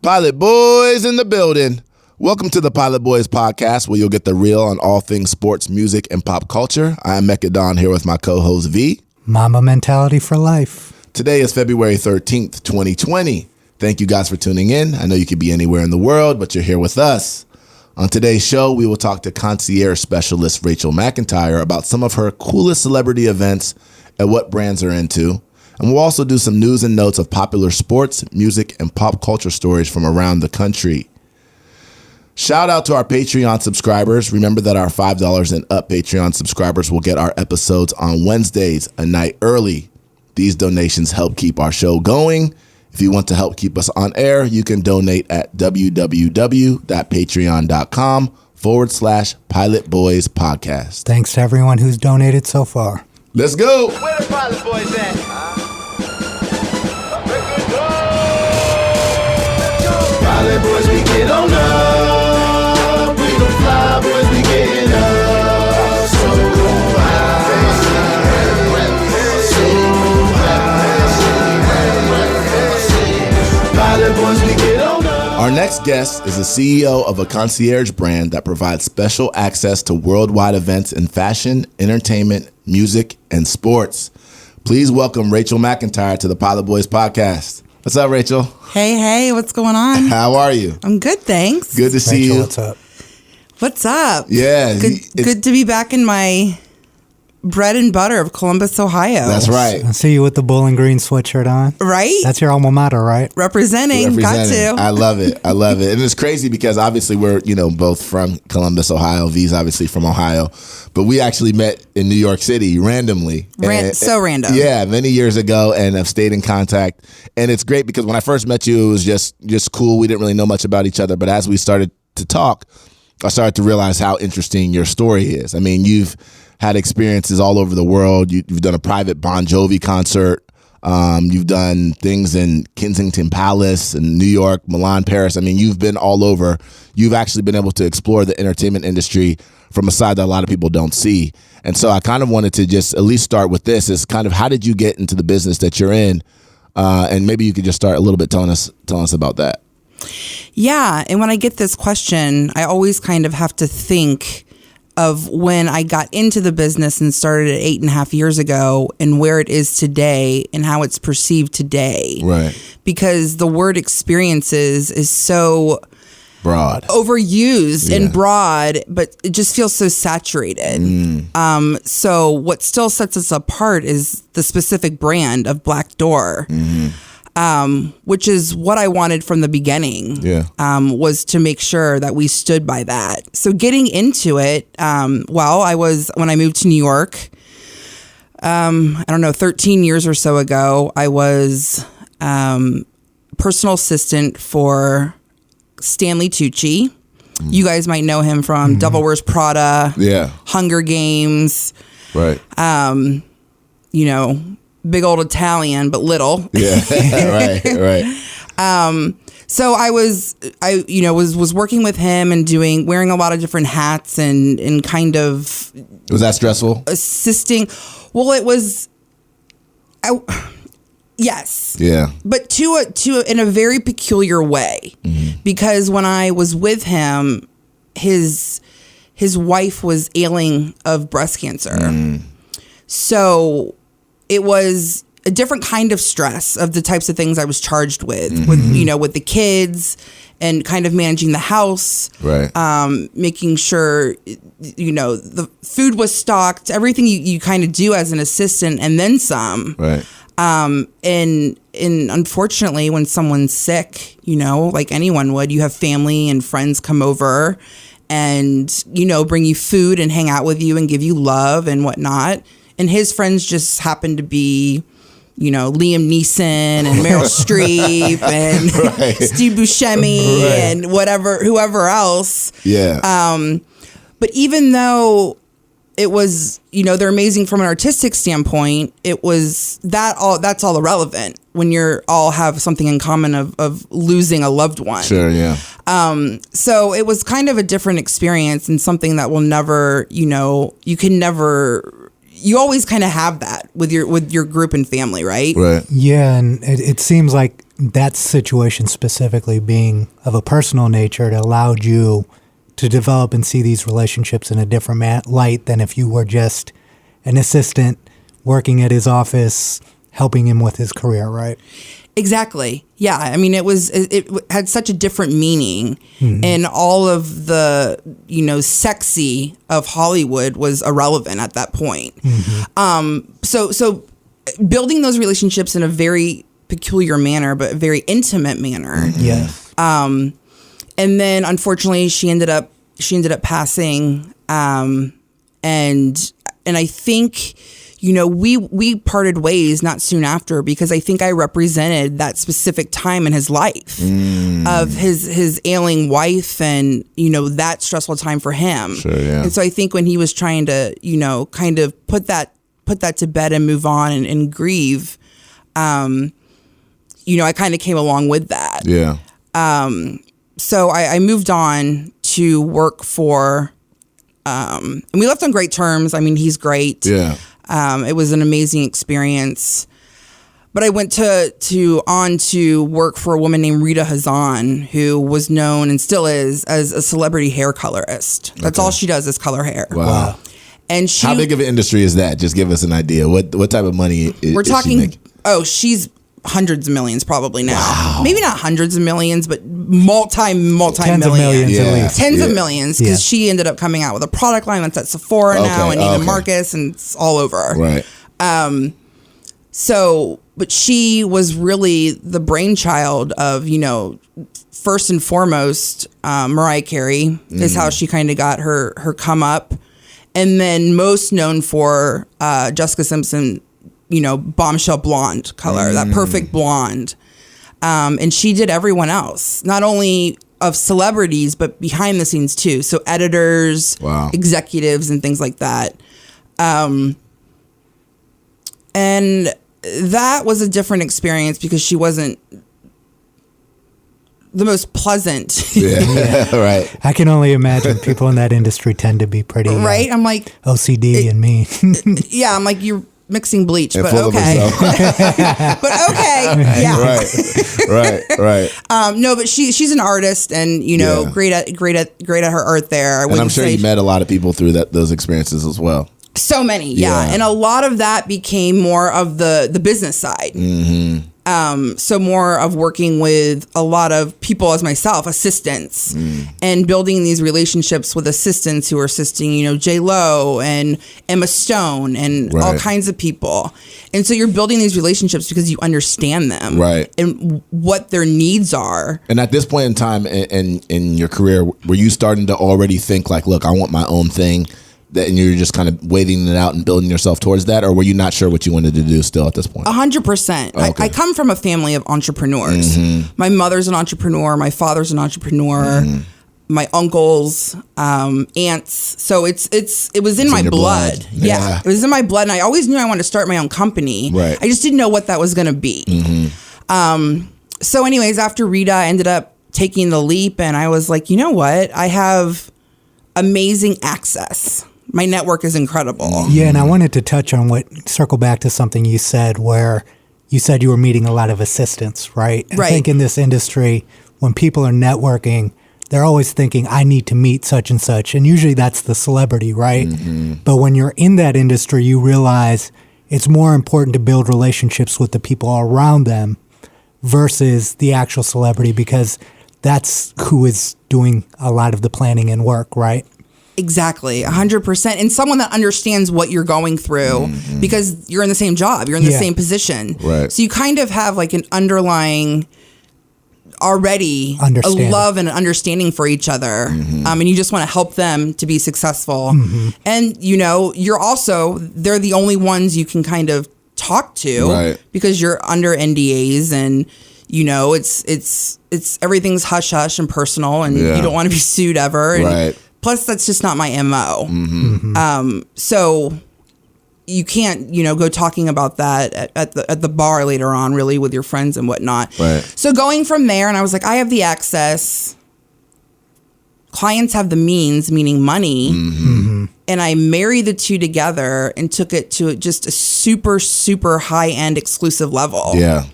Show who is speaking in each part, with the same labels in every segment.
Speaker 1: Pilot Boys in the building. Welcome to the Pilot Boys podcast, where you'll get the real on all things sports, music, and pop culture. I am Mecca Don here with my co-host V.
Speaker 2: Mamba mentality for life.
Speaker 1: Today is February 13th, 2020. Thank you guys for tuning in. I know you could be anywhere in the world, but you're here with us. On today's show, we will talk to concierge specialist Rachel McIntyre about some of her coolest celebrity events and what brands are into. And we'll also do some news and notes of popular sports, music, and pop culture stories from around the country. Shout out to our Patreon subscribers. Remember that our $5 and up Patreon subscribers will get our episodes on Wednesdays, a night early. These donations help keep our show going. If you want to help keep us on air, you can donate at www.patreon.com/Pilot Boys Podcast.
Speaker 2: Thanks to everyone who's donated so far.
Speaker 1: Let's go.
Speaker 3: Where the Pilot Boys at? Pilot Boys, we get on up. We don't fly, boys, we get up. So high. Pilot Boys, we get on up.
Speaker 1: Our next guest is the CEO of a concierge brand that provides special access to worldwide events in fashion, entertainment, music, and sports. Please welcome Rachel McIntyre to the Pilot Boys podcast. What's up, Rachel?
Speaker 4: Hey, what's going on?
Speaker 1: How are you?
Speaker 4: I'm good, thanks.
Speaker 1: Good to see
Speaker 2: Rachel,
Speaker 1: you.
Speaker 2: what's up?
Speaker 4: What's up?
Speaker 1: Yeah.
Speaker 4: Good to be back in my bread and butter of Columbus, Ohio.
Speaker 1: That's right.
Speaker 2: I see you with the Bowling Green sweatshirt on.
Speaker 4: Right?
Speaker 2: That's your alma mater, right?
Speaker 4: Representing. Got to.
Speaker 1: I love it. I love it. And it's crazy because obviously we're, both from Columbus, Ohio. V's obviously from Ohio. But we actually met in New York City randomly.
Speaker 4: So random.
Speaker 1: Yeah, many years ago, and have stayed in contact. And it's great because when I first met you, it was just cool. We didn't really know much about each other. But as we started to talk, I started to realize how interesting your story is. I mean, you've had experiences all over the world. You've done a private Bon Jovi concert. You've done things in Kensington Palace in New York, Milan, Paris. I mean, you've been all over. You've actually been able to explore the entertainment industry from a side that a lot of people don't see. And so I kind of wanted to just at least start with this is kind of how did you get into the business that you're in? And maybe you could just start a little bit telling us about that.
Speaker 4: Yeah. And when I get this question, I always kind of have to think of when I got into the business and started it 8.5 years ago and where it is today and how it's perceived today.
Speaker 1: Right.
Speaker 4: Because the word experiences is so
Speaker 1: broad,
Speaker 4: overused and broad, but it just feels so saturated. So what still sets us apart is the specific brand of Black Door. Which is what I wanted from the beginning, was to make sure that we stood by that. So getting into it, when I moved to New York, 13 years or so ago, I was personal assistant for Stanley Tucci. You guys might know him from Devil Wears Prada, Hunger Games.
Speaker 1: Right.
Speaker 4: Big old Italian, but little.
Speaker 1: Yeah, right.
Speaker 4: So I was working with him and wearing a lot of different hats and kind of.
Speaker 1: Was that stressful?
Speaker 4: Assisting. Well, it was. Yes.
Speaker 1: Yeah.
Speaker 4: But to in a very peculiar way, because when I was with him, his wife was ailing of breast cancer. So it was a different kind of stress of the types of things I was charged with the kids and kind of managing the house,
Speaker 1: right?
Speaker 4: Making sure, the food was stocked, everything you kind of do as an assistant and then some,
Speaker 1: right?
Speaker 4: And unfortunately, when someone's sick, like anyone would, you have family and friends come over and, bring you food and hang out with you and give you love and whatnot. And his friends just happened to be, Liam Neeson and Meryl Streep and Steve Buscemi and whoever else.
Speaker 1: Yeah.
Speaker 4: But even though it was, they're amazing from an artistic standpoint, it was that's all irrelevant when you're all have something in common of losing a loved one.
Speaker 1: Sure, yeah.
Speaker 4: So it was kind of a different experience and something that will never, you can never. You always kind of have that with your group and family, right?
Speaker 1: Right.
Speaker 2: Yeah, and it seems like that situation specifically being of a personal nature, it allowed you to develop and see these relationships in a different light than if you were just an assistant working at his office, helping him with his career, right?
Speaker 4: Exactly. Yeah. I mean, it had such a different meaning, and all of the, sexy of Hollywood was irrelevant at that point. So building those relationships in a very peculiar manner, but a very intimate manner.
Speaker 2: Yeah.
Speaker 4: And then unfortunately she ended up passing. And I think, we parted ways not soon after, because I think I represented that specific time in his life of his ailing wife and, that stressful time for him.
Speaker 1: Sure, yeah.
Speaker 4: And so I think when he was trying to, kind of put that to bed and move on and grieve, I kind of came along with that.
Speaker 1: Yeah.
Speaker 4: So I moved on to work for, and we left on great terms. I mean, he's great.
Speaker 1: Yeah.
Speaker 4: It was an amazing experience. But I went to work for a woman named Rita Hazan, who was known and still is as a celebrity hair colorist. That's all she does is color hair.
Speaker 1: Wow.
Speaker 4: And
Speaker 1: how big of an industry is that? Just give us an idea. What type of money
Speaker 4: we're
Speaker 1: is
Speaker 4: talking?
Speaker 1: she making?
Speaker 4: Oh, she's hundreds of millions probably now. Wow. Maybe not hundreds of millions, but multi-millions.
Speaker 2: Tens of millions at least.
Speaker 4: Tens of millions, because she ended up coming out with a product line that's at Sephora now and Neiman Marcus, and it's all over.
Speaker 1: Right.
Speaker 4: But she was really the brainchild of, first and foremost, Mariah Carey is how she kind of got her come up. And then most known for Jessica Simpson, bombshell blonde color, that perfect blonde. And she did everyone else, not only of celebrities, but behind the scenes too. So editors, executives, and things like that. And that was a different experience because she wasn't the most pleasant.
Speaker 1: Yeah. Right.
Speaker 2: I can only imagine people in that industry tend to be pretty
Speaker 4: right. I'm like
Speaker 2: OCD and mean.
Speaker 4: Yeah, I'm like, you're mixing bleach,
Speaker 1: And
Speaker 4: but
Speaker 1: full of
Speaker 4: okay. But okay, yeah.
Speaker 1: Right.
Speaker 4: No, but she's an artist, and great at her art there.
Speaker 1: And I'm sure you met a lot of people through those experiences as well.
Speaker 4: So many, yeah. And a lot of that became more of the business side. So more of working with a lot of people as myself, assistants, and building these relationships with assistants who are assisting, J-Lo and Emma Stone and all kinds of people. And so you're building these relationships because you understand them,
Speaker 1: right,
Speaker 4: and what their needs are.
Speaker 1: And at this point in time in your career, were you starting to already think like, look, I want my own thing? And you're just kind of waiting it out and building yourself towards that? Or were you not sure what you wanted to do still at this point?
Speaker 4: 100%.
Speaker 1: Okay.
Speaker 4: I come from a family of entrepreneurs. My mother's an entrepreneur. My father's an entrepreneur. My uncles, aunts. So it was in my
Speaker 1: your
Speaker 4: blood. Yeah. It was in my blood. And I always knew I wanted to start my own company.
Speaker 1: Right.
Speaker 4: I just didn't know what that was going to be. So anyways, after Rita, I ended up taking the leap. And I was like, you know what? I have amazing access. My network is incredible.
Speaker 2: Yeah, and I wanted to circle back to something you said, where you said you were meeting a lot of assistants, right?
Speaker 4: Right.
Speaker 2: I think in this industry, when people are networking, they're always thinking, I need to meet such and such. And usually that's the celebrity, right? But when you're in that industry, you realize it's more important to build relationships with the people around them versus the actual celebrity, because that's who is doing a lot of the planning and work, right?
Speaker 4: Exactly, 100%. And someone that understands what you're going through, because you're in the same job, you're in the same position.
Speaker 1: Right.
Speaker 4: So you kind of have like an underlying already a love and an understanding for each other. And you just want to help them to be successful. And, they're the only ones you can kind of talk to because you're under NDAs, and it's everything's hush hush and personal, and you don't want to be sued ever. And plus, that's just not my MO. So you can't, go talking about that at the bar later on, really, with your friends and whatnot.
Speaker 1: Right.
Speaker 4: So going from there, and I was like, I have the access. Clients have the means, meaning money. And I married the two together and took it to just a super, super high-end exclusive level.
Speaker 1: Yeah.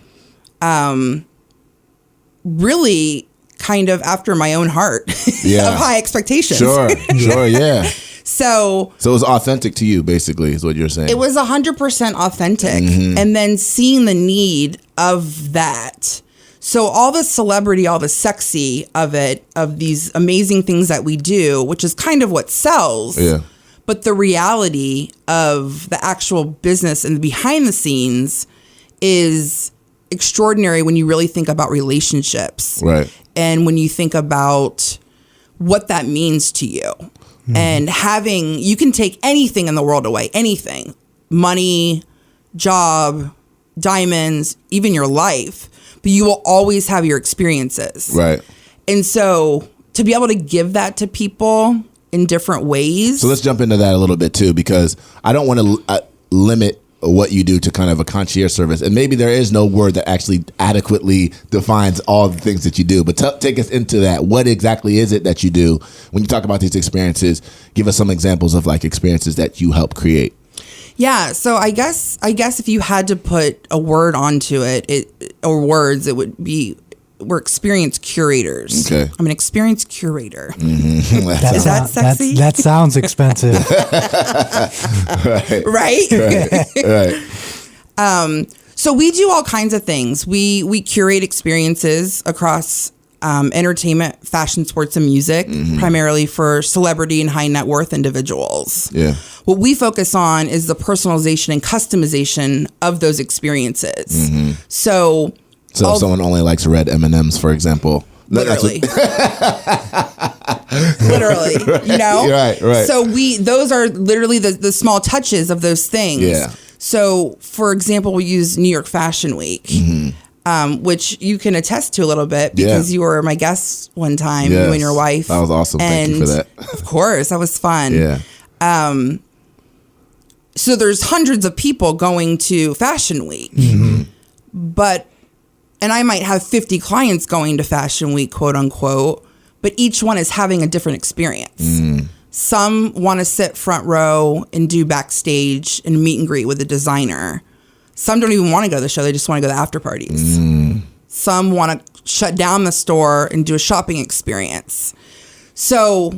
Speaker 4: really kind of after my own heart
Speaker 1: Yeah.
Speaker 4: of high expectations.
Speaker 1: Sure, yeah.
Speaker 4: So
Speaker 1: it was authentic to you, basically, is what you're saying.
Speaker 4: it was 100% authentic. And then seeing the need of that. So all the celebrity, all the sexy of it, of these amazing things that we do, which is kind of what sells.
Speaker 1: Yeah.
Speaker 4: But the reality of the actual business and the behind the scenes is extraordinary when you really think about relationships.
Speaker 1: Right.
Speaker 4: And when you think about what that means to you. And you can take anything in the world away, anything, money, job, diamonds, even your life, but you will always have your experiences.
Speaker 1: Right.
Speaker 4: And so to be able to give that to people in different ways.
Speaker 1: So let's jump into that a little bit too, because I don't want to limit what you do to kind of a concierge service. And maybe there is no word that actually adequately defines all the things that you do. But take us into that. What exactly is it that you do? When you talk about these experiences, give us some examples of like experiences that you help create.
Speaker 4: Yeah. So I guess if you had to put a word onto it or words, it would be, we're experience curators.
Speaker 1: Okay.
Speaker 4: I'm an experience curator.
Speaker 1: Mm-hmm.
Speaker 4: Is that sexy?
Speaker 2: That sounds expensive.
Speaker 1: Right.
Speaker 4: So we do all kinds of things. We curate experiences across entertainment, fashion, sports, and music, primarily for celebrity and high net worth individuals.
Speaker 1: Yeah.
Speaker 4: What we focus on is the personalization and customization of those experiences. So
Speaker 1: if someone only likes red M&Ms, for example.
Speaker 4: Literally. Literally, you know?
Speaker 1: Right.
Speaker 4: So those are literally the small touches of those things.
Speaker 1: Yeah.
Speaker 4: So, for example, we use New York Fashion Week, which you can attest to a little bit because you were my guest one time, you and your wife.
Speaker 1: That was awesome. Thank you for that.
Speaker 4: Of course, that was fun.
Speaker 1: Yeah.
Speaker 4: So there's hundreds of people going to Fashion Week, and I might have 50 clients going to Fashion Week, quote unquote, but each one is having a different experience. Some want to sit front row and do backstage and meet and greet with the designer. Some don't even want to go to the show. They just want to go to the after parties. Some want to shut down the store and do a shopping experience. So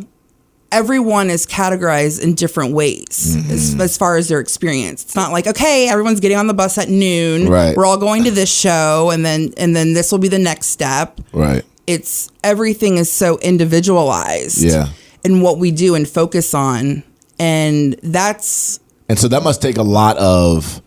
Speaker 4: everyone is categorized in different ways as far as their experience. It's not like, okay, everyone's getting on the bus at noon.
Speaker 1: Right.
Speaker 4: We're all going to this show and then this will be the next step.
Speaker 1: Right.
Speaker 4: It's everything is so individualized.
Speaker 1: Yeah.
Speaker 4: In what we do and focus on. And
Speaker 1: so that must take a lot of,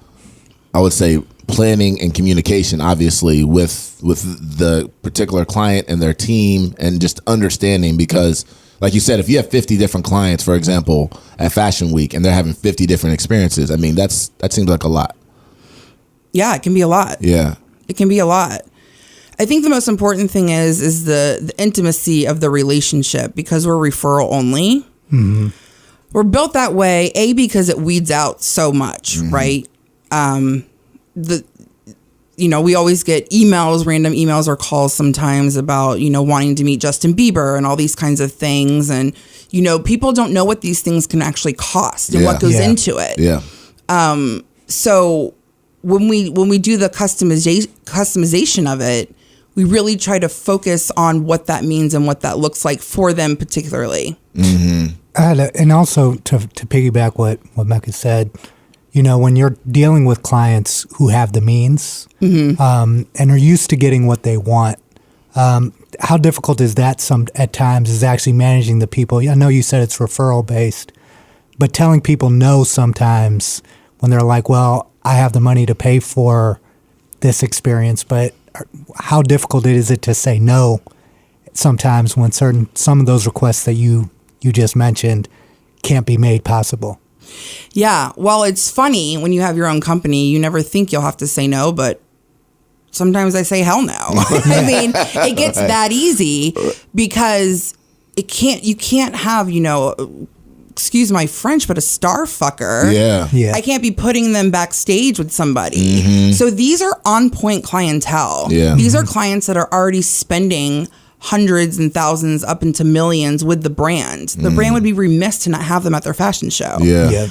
Speaker 1: I would say, planning and communication, obviously, with the particular client and their team, and just understanding, because like you said, if you have 50 different clients, for example, at Fashion Week, and they're having 50 different experiences, I mean, that seems like a lot.
Speaker 4: Yeah, it can be a lot.
Speaker 1: Yeah. It
Speaker 4: can be a lot. I think the most important thing is the intimacy of the relationship, because we're referral only. We're built that way, because it weeds out so much, right? We always get random emails or calls sometimes about, wanting to meet Justin Bieber and all these kinds of things. And, people don't know what these things can actually cost and what goes into it.
Speaker 1: Yeah.
Speaker 4: So when we do the customization of it, we really try to focus on what that means and what that looks like for them particularly.
Speaker 2: And also to piggyback what Mecca said, when you're dealing with clients who have the means and are used to getting what they want, how difficult is that at times is actually managing the people? I know you said it's referral based, but telling people no sometimes when they're like, well, I have the money to pay for this experience, but how difficult is it to say no sometimes when some of those requests that you just mentioned can't be made possible?
Speaker 4: Yeah, well, it's funny when you have your own company, you never think you'll have to say no, but sometimes I say hell no. I mean, it gets that easy because you can't have, excuse my French, but a star fucker.
Speaker 1: Yeah.
Speaker 4: I can't be putting them backstage with somebody. So these are on point clientele.
Speaker 1: Yeah.
Speaker 4: These are clients that are already spending hundreds and thousands up into millions with the brand. The brand would be remiss to not have them at their fashion show.
Speaker 1: Yeah.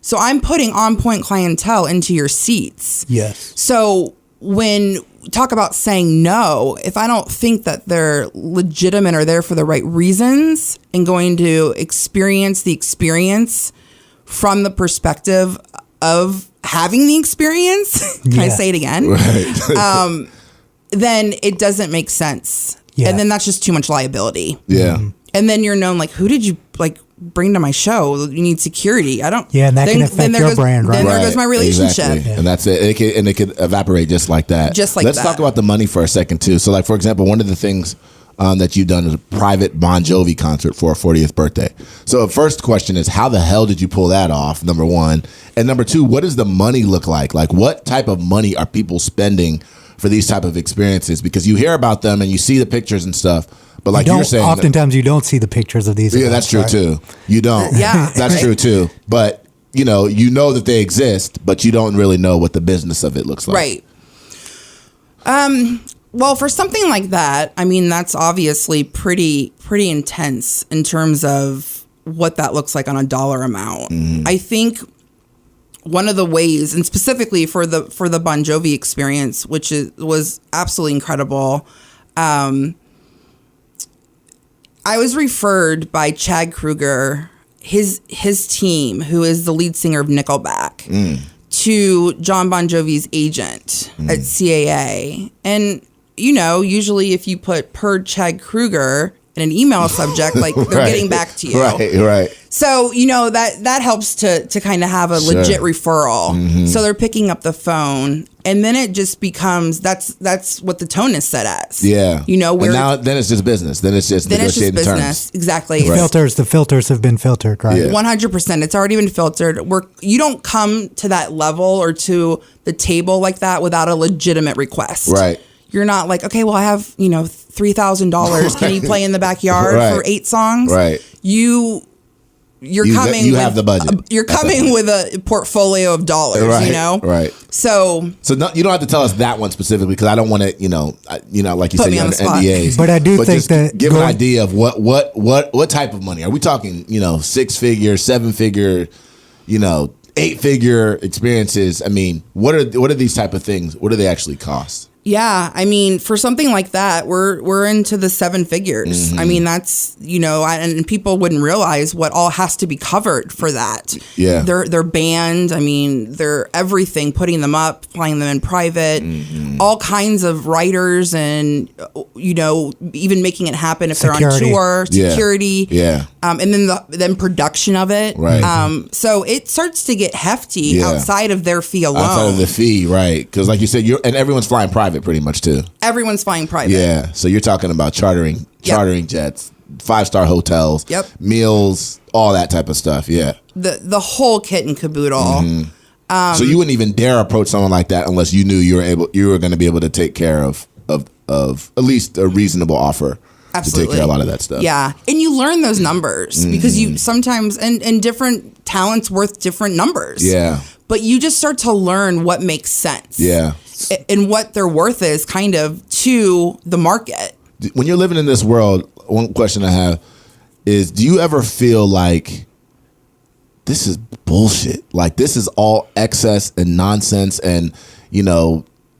Speaker 4: So I'm putting on point clientele into your seats.
Speaker 2: Yes.
Speaker 4: So when talk about saying no, if I don't think that they're legitimate or there for the right reasons and going to experience the experience from the perspective of having the experience, can I say it again?
Speaker 1: Right.
Speaker 4: Then it doesn't make sense.
Speaker 2: Yeah.
Speaker 4: And then that's just too much liability.
Speaker 1: Yeah.
Speaker 4: And then you're known like, who did you like bring to my show? You need security. I don't.
Speaker 2: Yeah, and that can affect your brand, right?
Speaker 4: Then there goes my relationship.
Speaker 1: Exactly. And that's it. It could evaporate just like that.
Speaker 4: Just like
Speaker 1: Let's
Speaker 4: that.
Speaker 1: talk about the money for a second too. So like, for example, one of the things that you've done is a private Bon Jovi concert for a 40th birthday. So first question is, how the hell did you pull that off? Number one. And number two, what does the money look like? Like, what type of money are people spending for these type of experiences? Because you hear about them and you see the pictures and stuff, but like you're saying,
Speaker 2: oftentimes you don't see the pictures of these.
Speaker 1: Yeah,
Speaker 2: events,
Speaker 1: that's true too. You don't.
Speaker 4: Yeah,
Speaker 1: that's
Speaker 4: right?
Speaker 1: true too. But you know that they exist, but you don't really know what the business of it looks like.
Speaker 4: Right. Well, for something like that, I mean, that's obviously pretty intense in terms of what that looks like on a dollar amount. I think one of the ways, and specifically for the Bon Jovi experience, which was absolutely incredible, I was referred by Chad Kroeger, his team, who is the lead singer of Nickelback, to John Bon Jovi's agent at CAA. And, usually if you put per Chad Kroeger in an email subject, like they're getting back to you.
Speaker 1: Right.
Speaker 4: So, that helps to kind of have a legit referral. So they're picking up the phone, and then it just becomes, that's what the tone is set as.
Speaker 1: Yeah.
Speaker 4: Where
Speaker 1: then it's just business. Then it's just negotiating terms.
Speaker 4: Exactly.
Speaker 2: The filters have been filtered, right?
Speaker 1: Yeah.
Speaker 4: 100%. It's already been filtered. You don't come to that level or to the table like that without a legitimate request.
Speaker 1: Right.
Speaker 4: You're not like, okay, well, I have, $3,000. Can you play in the backyard for 8 songs?
Speaker 1: Right.
Speaker 4: You're coming.
Speaker 1: You have the budget.
Speaker 4: You're coming with a portfolio of dollars.
Speaker 1: Right. Right.
Speaker 4: So
Speaker 1: no, you don't have to tell us that one specifically, because I don't want to, like you said, you're
Speaker 4: me on
Speaker 1: under
Speaker 4: the spot.
Speaker 1: NDAs.
Speaker 2: But I do think
Speaker 1: just
Speaker 2: that
Speaker 1: give an idea of what type of money are we talking? 6-figure, 7-figure, 8-figure experiences. I mean, what are these type of things? What do they actually cost?
Speaker 4: Yeah, I mean, for something like that, we're into the 7 figures. I mean, that's and people wouldn't realize what all has to be covered for that.
Speaker 1: Yeah,
Speaker 4: they're banned. I mean, they're everything, putting them up, flying them in private, all kinds of writers, and even making it happen if they're on tour, security, and then production of it.
Speaker 1: Right.
Speaker 4: So it starts to get hefty outside of their fee alone.
Speaker 1: Outside of the fee, right? Because like you said, and everyone's flying private pretty much too.
Speaker 4: Everyone's flying private.
Speaker 1: Yeah. So you're talking about chartering jets, 5-star hotels, meals, all that type of stuff. Yeah.
Speaker 4: The whole kit and caboodle.
Speaker 1: So you wouldn't even dare approach someone like that unless you knew you were going to be able to take care of at least a reasonable offer.
Speaker 4: Absolutely.
Speaker 1: To take care of a lot of that stuff.
Speaker 4: Yeah. And you learn those numbers because you sometimes, and different talents worth different numbers.
Speaker 1: Yeah.
Speaker 4: But you just start to learn what makes sense.
Speaker 1: Yeah.
Speaker 4: And what their worth is kind of to the market.
Speaker 1: When you're living in this world, one question I have is, do you ever feel like this is bullshit? Like this is all excess and nonsense, and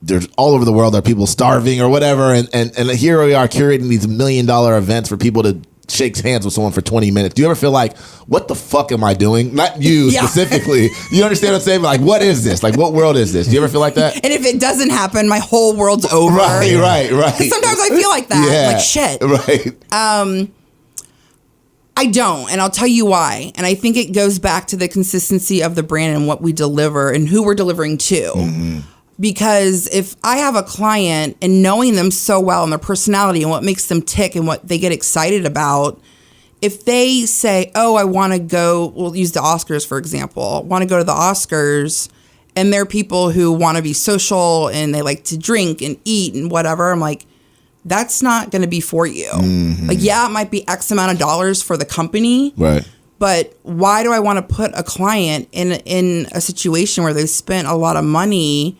Speaker 1: there's all over the world are people starving or whatever, and here we are curating these $1 million events for people to shake hands with someone for 20 minutes. Do you ever feel like, what the fuck am I doing? Not you specifically. You understand what I'm saying? Like, what is this? Like, what world is this? Do you ever feel like that?
Speaker 4: And if it doesn't happen, my whole world's over.
Speaker 1: Right.
Speaker 4: Sometimes I feel like that.
Speaker 1: Yeah.
Speaker 4: Like, shit.
Speaker 1: Right.
Speaker 4: I don't, and I'll tell you why. And I think it goes back to the consistency of the brand and what we deliver and who we're delivering to. Because if I have a client and knowing them so well and their personality and what makes them tick and what they get excited about, if they say, oh, I want to go, we'll use the Oscars, for example, want to go to the Oscars, and they're people who want to be social and they like to drink and eat and whatever, I'm like, that's not going to be for you. Like, yeah, it might be X amount of dollars for the company.
Speaker 1: Right.
Speaker 4: But why do I want to put a client in a situation where they've spent a lot of money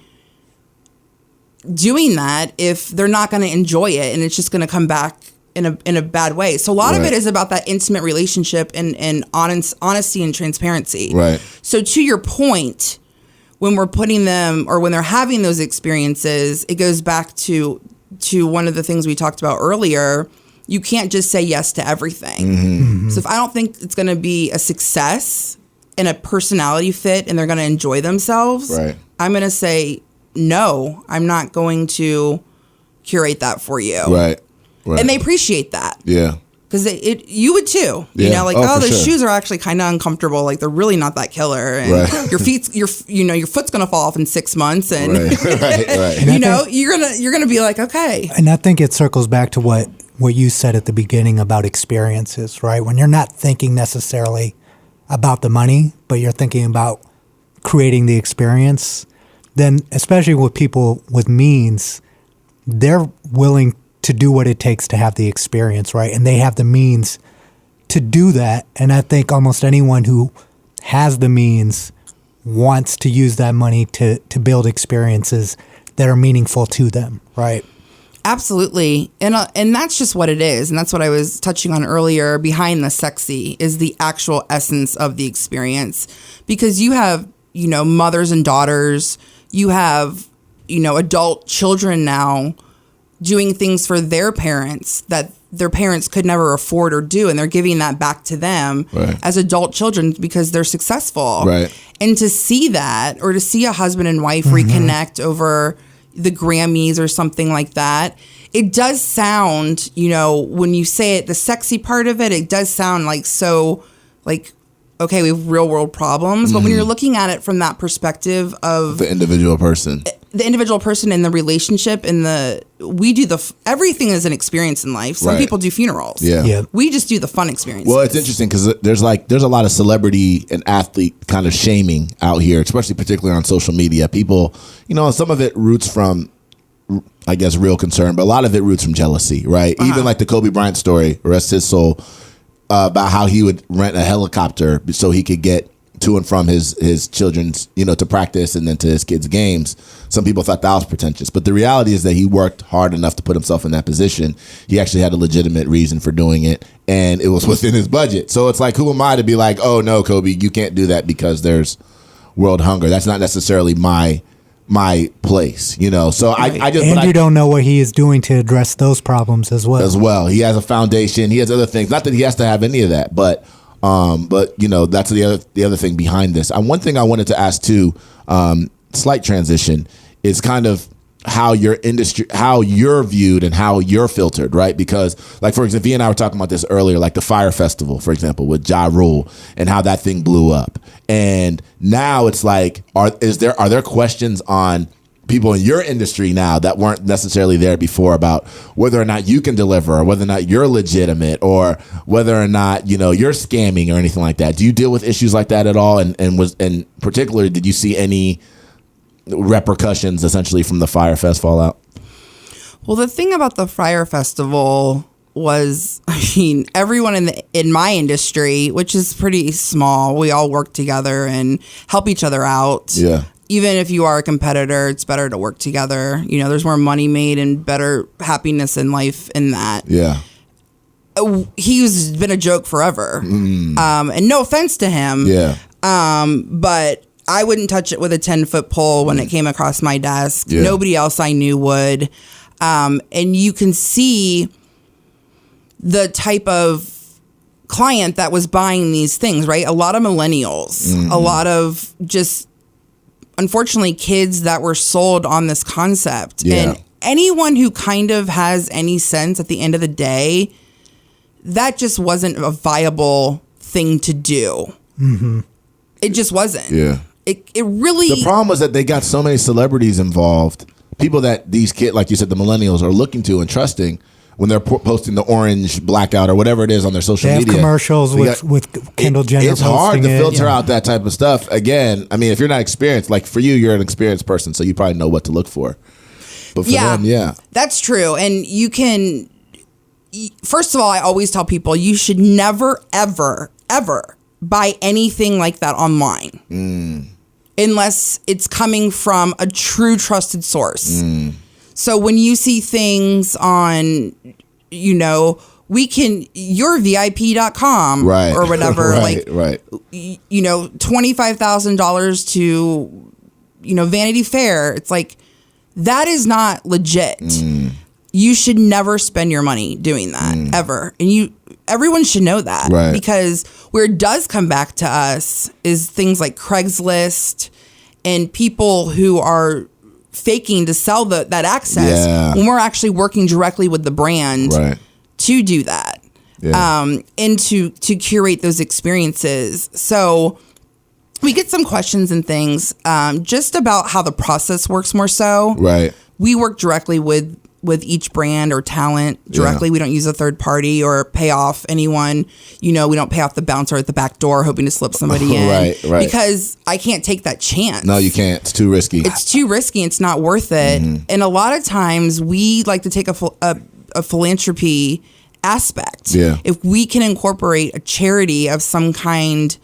Speaker 4: doing that if they're not going to enjoy it and it's just going to come back in a bad way? So a lot of it is about that intimate relationship and honesty and transparency.
Speaker 1: Right.
Speaker 4: So to your point, when we're putting them, or when they're having those experiences, it goes back to one of the things we talked about earlier. You can't just say yes to everything. So if I don't think it's going to be a success and a personality fit and they're going to enjoy themselves, I'm going to say, no, I'm not going to curate that for you.
Speaker 1: Right.
Speaker 4: And they appreciate that.
Speaker 1: Yeah.
Speaker 4: Because you would too, you know, like, the shoes are actually kind of uncomfortable. Like, they're really not that killer, and your foot's gonna fall off in 6 months, and you know, you're gonna be like, okay.
Speaker 2: And I think it circles back to what you said at the beginning about experiences, right? When you're not thinking necessarily about the money, but you're thinking about creating the experience, then especially with people with means, they're willing to do what it takes to have the experience, right? And they have the means to do that. And I think almost anyone who has the means wants to use that money to build experiences that are meaningful to them, right?
Speaker 4: Absolutely. And that's just what it is. And that's what I was touching on earlier. Behind the sexy is the actual essence of the experience. Because you have, you know, mothers and daughters, you have, you know, adult children now doing things for their parents that their parents could never afford or do, and they're giving that back to them as adult children because they're successful. And to see that, or to see a husband and wife reconnect over the Grammys or something like that, it does sound, you know, when you say it, the sexy part of it, it does sound like, so like, okay, we have real world problems. But when you're looking at it from that perspective of
Speaker 1: the individual person
Speaker 4: in the relationship, and everything is an experience in life. Some people do funerals. We just do the fun experiences.
Speaker 1: Well, it's interesting because there's a lot of celebrity and athlete kind of shaming out here, especially particularly on social media. People, you know, some of it roots from, I guess, real concern, but a lot of it roots from jealousy, right? Even like the Kobe Bryant story, rest his soul, about how he would rent a helicopter so he could get to and from his children's, you know, to practice and then to his kids' games. Some people thought that was pretentious, but the reality is that he worked hard enough to put himself in that position. He actually had a legitimate reason for doing it, and it was within his budget. So it's like, who am I to be like, oh no, Kobe, you can't do that because there's world hunger. That's not necessarily my place, you know. So I
Speaker 2: don't know what he is doing to address those problems as well. He has a foundation. He has other things. Not that he has to have any of that, but you know, that's the other thing behind this. One thing I wanted to ask too, slight transition, is kind of how your industry, how you're viewed and how you're filtered, right? Because, like, for example, V and I were talking about this earlier, like the Fire Festival, for example, with Ja Rule and how that thing blew up. And now it's like, are there questions on people in your industry now that weren't necessarily there before about whether or not you can deliver, or whether or not you're legitimate, or whether or not, you know, you're scamming or anything like that? Do you deal with issues like that at all? And particularly, did you see any repercussions essentially from the Fire Fest fallout?
Speaker 4: Well, the thing about the Fire Festival was, I mean, everyone in my industry, which is pretty small, we all work together and help each other out. Yeah. Even if you are a competitor, it's better to work together. You know, there's more money made and better happiness in life in that. Yeah. He's been a joke forever. And no offense to him. Yeah. But I wouldn't touch it with a 10-foot pole when it came across my desk. Yeah. Nobody else I knew would. And you can see the type of client that was buying these things, right? A lot of millennials, a lot of just, unfortunately, kids that were sold on this concept. Yeah. And anyone who kind of has any sense at the end of the day, that just wasn't a viable thing to do. It just wasn't. Yeah. It really...
Speaker 1: The problem was that they got so many celebrities involved, people that these kids, like you said, the millennials are looking to and trusting when they're posting the orange blackout or whatever it is on their social media.
Speaker 2: They have commercials with Kendall Jenner.
Speaker 1: It's hard to filter out that type of stuff. Again, I mean, if you're not experienced, like for you, you're an experienced person, so you probably know what to look for. But for them,
Speaker 4: that's true. And you can... First of all, I always tell people you should never, ever, ever buy anything like that online unless it's coming from a true trusted source. So when you see things on, you know, yourvip.com or whatever, you know, $25,000 to Vanity Fair. It's like, that is not legit. You should never spend your money doing that ever. And everyone should know that,
Speaker 1: right?
Speaker 4: Because where it does come back to us is things like Craigslist and people who are faking to sell that access when we're actually working directly with the brand to do that, and to curate those experiences. So we get some questions and things just about how the process works more so.
Speaker 1: Right.
Speaker 4: We work directly with each brand or talent directly. We don't use a third party or pay off anyone. We don't pay off the bouncer at the back door hoping to slip somebody in.
Speaker 1: Right.
Speaker 4: Because I can't take that chance.
Speaker 1: No, you can't. It's too risky.
Speaker 4: It's too risky. It's not worth it. And a lot of times we like to take a philanthropy aspect.
Speaker 1: Yeah.
Speaker 4: If we can incorporate a charity of some kind,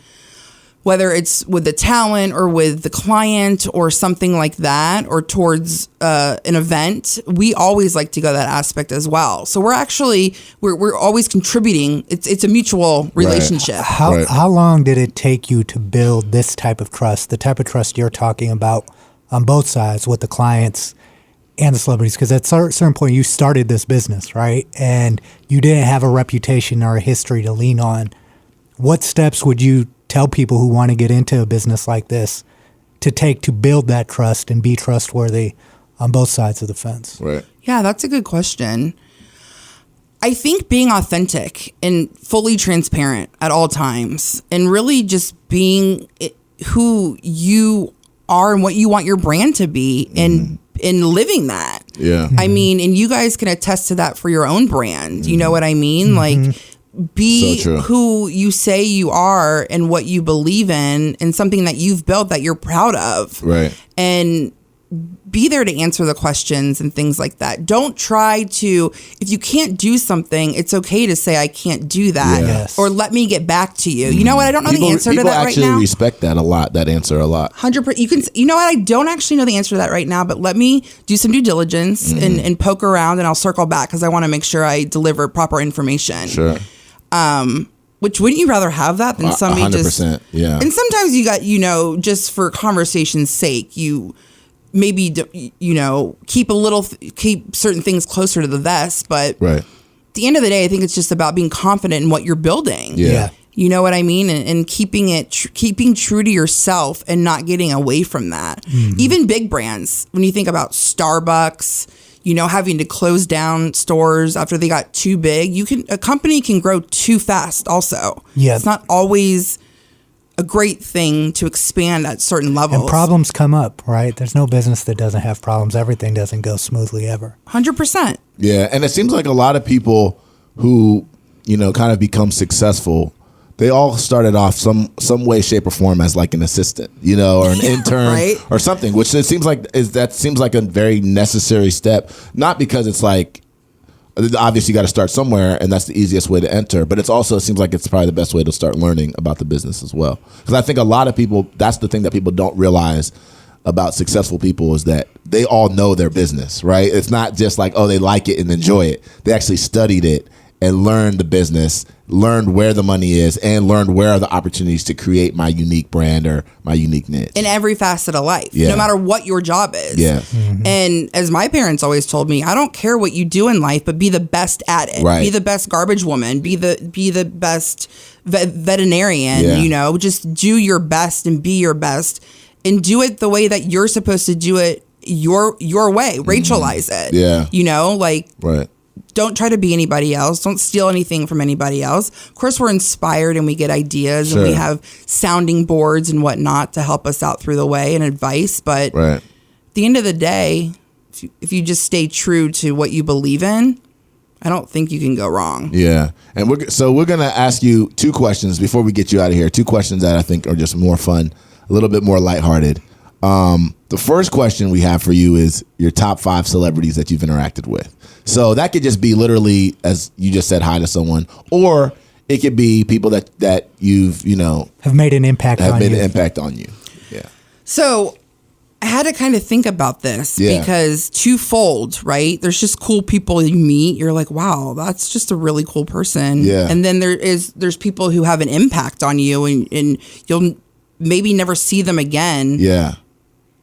Speaker 4: whether it's with the talent or with the client or something like that, or towards an event, we always like to go that aspect as well. So we're always contributing. It's a mutual relationship.
Speaker 2: How long did it take you to build this type of trust, the type of trust you're talking about on both sides with the clients and the celebrities? Because at a certain point you started this business, right? And you didn't have a reputation or a history to lean on. What steps would you tell people who want to get into a business like this to take to build that trust and be trustworthy on both sides of the fence?
Speaker 1: Right.
Speaker 4: Yeah, that's a good question. I think being authentic and fully transparent at all times, and really just being who you are and what you want your brand to be, and living that.
Speaker 1: Yeah.
Speaker 4: I mean, and you guys can attest to that for your own brand. You know what I mean? Like, be
Speaker 1: So true.
Speaker 4: who you say you are and what you believe in, and something that you've built that you're proud of.
Speaker 1: Right.
Speaker 4: And be there to answer the questions and things like that. Don't try to, if you can't do something, it's okay to say, I can't do that.
Speaker 1: Yeah.
Speaker 2: Yes.
Speaker 4: Or let me get back to you. You know what? I don't know the answer to that right now.
Speaker 1: People actually respect that answer a lot.
Speaker 4: 100%. You know what? I don't actually know the answer to that right now, but let me do some due diligence and poke around, and I'll circle back because I want to make sure I deliver proper information.
Speaker 1: Sure.
Speaker 4: Which, wouldn't you rather have that than somebody
Speaker 1: 100%, yeah.
Speaker 4: And sometimes you got, just for conversation's sake, you maybe, keep certain things closer to the vest. But
Speaker 1: Right.
Speaker 4: at the end of the day, I think it's just about being confident in what you're building.
Speaker 1: Yeah.
Speaker 4: You know what I mean? And keeping true to yourself and not getting away from that. Even big brands, when you think about Starbucks, having to close down stores after they got too big, a company can grow too fast also.
Speaker 2: Yeah.
Speaker 4: It's not always a great thing to expand at certain levels.
Speaker 2: And problems come up, right? There's no business that doesn't have problems. Everything doesn't go smoothly ever.
Speaker 4: 100%.
Speaker 1: Yeah, and it seems like a lot of people who, kind of become successful, they all started off some way, shape, or form as like an assistant, or an intern
Speaker 4: right?
Speaker 1: or something, which it seems like seems like a very necessary step. Not because it's like, obviously you got to start somewhere and that's the easiest way to enter, but it seems like it's probably the best way to start learning about the business as well. Because I think a lot of people, that's the thing that people don't realize about successful people, is that they all know their business, right? It's not just like, oh, they like it and enjoy it. They actually studied it and learned the business, learned where the money is, and learned where are the opportunities to create my unique brand or my unique niche.
Speaker 4: In every facet of life, no matter what your job is.
Speaker 1: Yeah.
Speaker 4: And as my parents always told me, I don't care what you do in life, but be the best at it.
Speaker 1: Right.
Speaker 4: Be the best garbage woman. Be the best veterinarian.
Speaker 1: Yeah.
Speaker 4: Just do your best and be your best, and do it the way that you're supposed to do it your way. Rachelize it.
Speaker 1: Yeah. Right.
Speaker 4: Don't try to be anybody else. Don't steal anything from anybody else. Of course, we're inspired and we get ideas and we have sounding boards and whatnot to help us out through the way and advice. But at the end of the day, if you just stay true to what you believe in, I don't think you can go wrong.
Speaker 1: Yeah. And we're going to ask you two questions before we get you out of here. Two questions that I think are just more fun, a little bit more lighthearted. The first question we have for you is your top 5 celebrities that you've interacted with. So that could just be literally, as you just said, hi to someone, or it could be people that you've,
Speaker 2: have made an impact on you.
Speaker 1: an impact on you. Yeah.
Speaker 4: So I had to kind of think about this because twofold, right? There's just cool people you meet. You're like, wow, that's just a really cool person.
Speaker 1: Yeah.
Speaker 4: And then there's people who have an impact on you and you'll maybe never see them again.
Speaker 1: Yeah.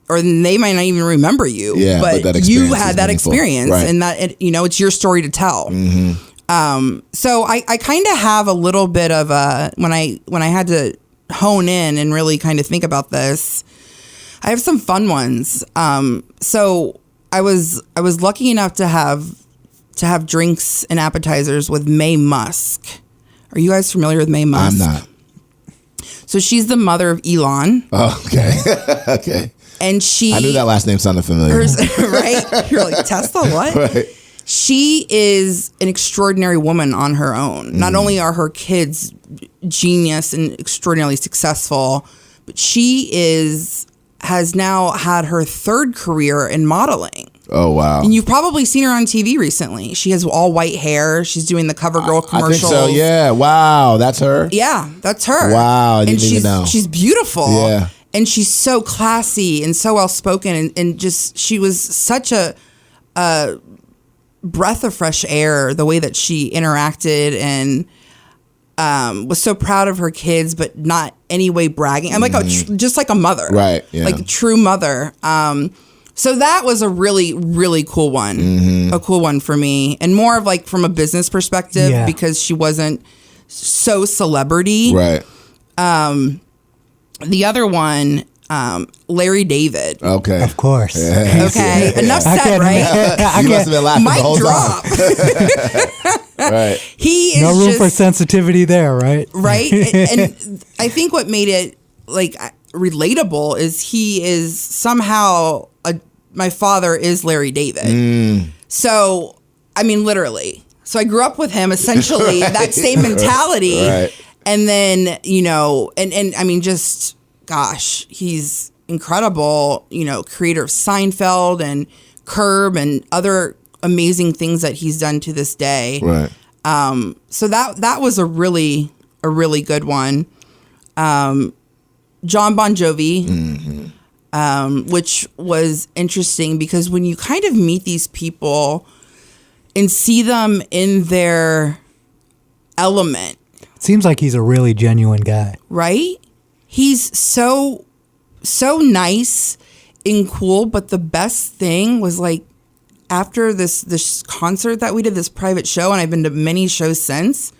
Speaker 4: or they might not even remember you.
Speaker 1: Yeah, but that
Speaker 4: you
Speaker 1: experience
Speaker 4: had
Speaker 1: is
Speaker 4: that
Speaker 1: meaningful.
Speaker 4: experience,
Speaker 1: Right.
Speaker 4: and that it's your story to tell. So I kind of have a little bit of a when I had to hone in and really kind of think about this. I have some fun ones. So I was lucky enough to have drinks and appetizers with Mae Musk. Are you guys familiar with Mae Musk?
Speaker 1: I'm not.
Speaker 4: So she's the mother of Elon.
Speaker 1: Oh, okay. Okay.
Speaker 4: And
Speaker 1: I knew that last name sounded familiar.
Speaker 4: Right? You're like, Tesla, what?
Speaker 1: Right.
Speaker 4: She is an extraordinary woman on her own. Not only are her kids genius and extraordinarily successful, but she has now had her third career in modeling.
Speaker 1: Oh, wow.
Speaker 4: And you've probably seen her on TV recently. She has all white hair. She's doing the CoverGirl commercials.
Speaker 1: I think so, yeah. Wow, that's her?
Speaker 4: Yeah, that's her.
Speaker 1: Wow, I didn't
Speaker 4: and
Speaker 1: even know.
Speaker 4: She's beautiful.
Speaker 1: Yeah.
Speaker 4: And she's so classy and so well spoken, and just she was such a breath of fresh air, the way that she interacted and was so proud of her kids, but not any way bragging. I'm like just like a mother,
Speaker 1: Right, yeah.
Speaker 4: like a true mother. So that was a really, really cool one, a cool one for me, and more of like from a business perspective because she wasn't so celebrity.
Speaker 1: Right.
Speaker 4: The other one, Larry David.
Speaker 1: Okay.
Speaker 2: Of course.
Speaker 1: Yeah.
Speaker 4: Okay, enough said, right?
Speaker 1: You must have been laughing the whole
Speaker 4: Mic
Speaker 1: time.
Speaker 4: drop.
Speaker 1: Right.
Speaker 4: He is
Speaker 2: No room
Speaker 4: just,
Speaker 2: for sensitivity there, right?
Speaker 4: right? And I think what made it like relatable is he is somehow my father is Larry David. So I mean, literally. So I grew up with him essentially that same mentality.
Speaker 1: Right.
Speaker 4: And then, and I mean, just, gosh, he's incredible, creator of Seinfeld and Curb and other amazing things that he's done to this day.
Speaker 1: Right.
Speaker 4: So that was a really good one. John Bon Jovi, which was interesting because when you kind of meet these people and see them in their element,
Speaker 2: Seems like he's a really genuine guy.
Speaker 4: right? He's so nice and cool, but the best thing was like after this concert that we did, this private show, and I've been to many shows since,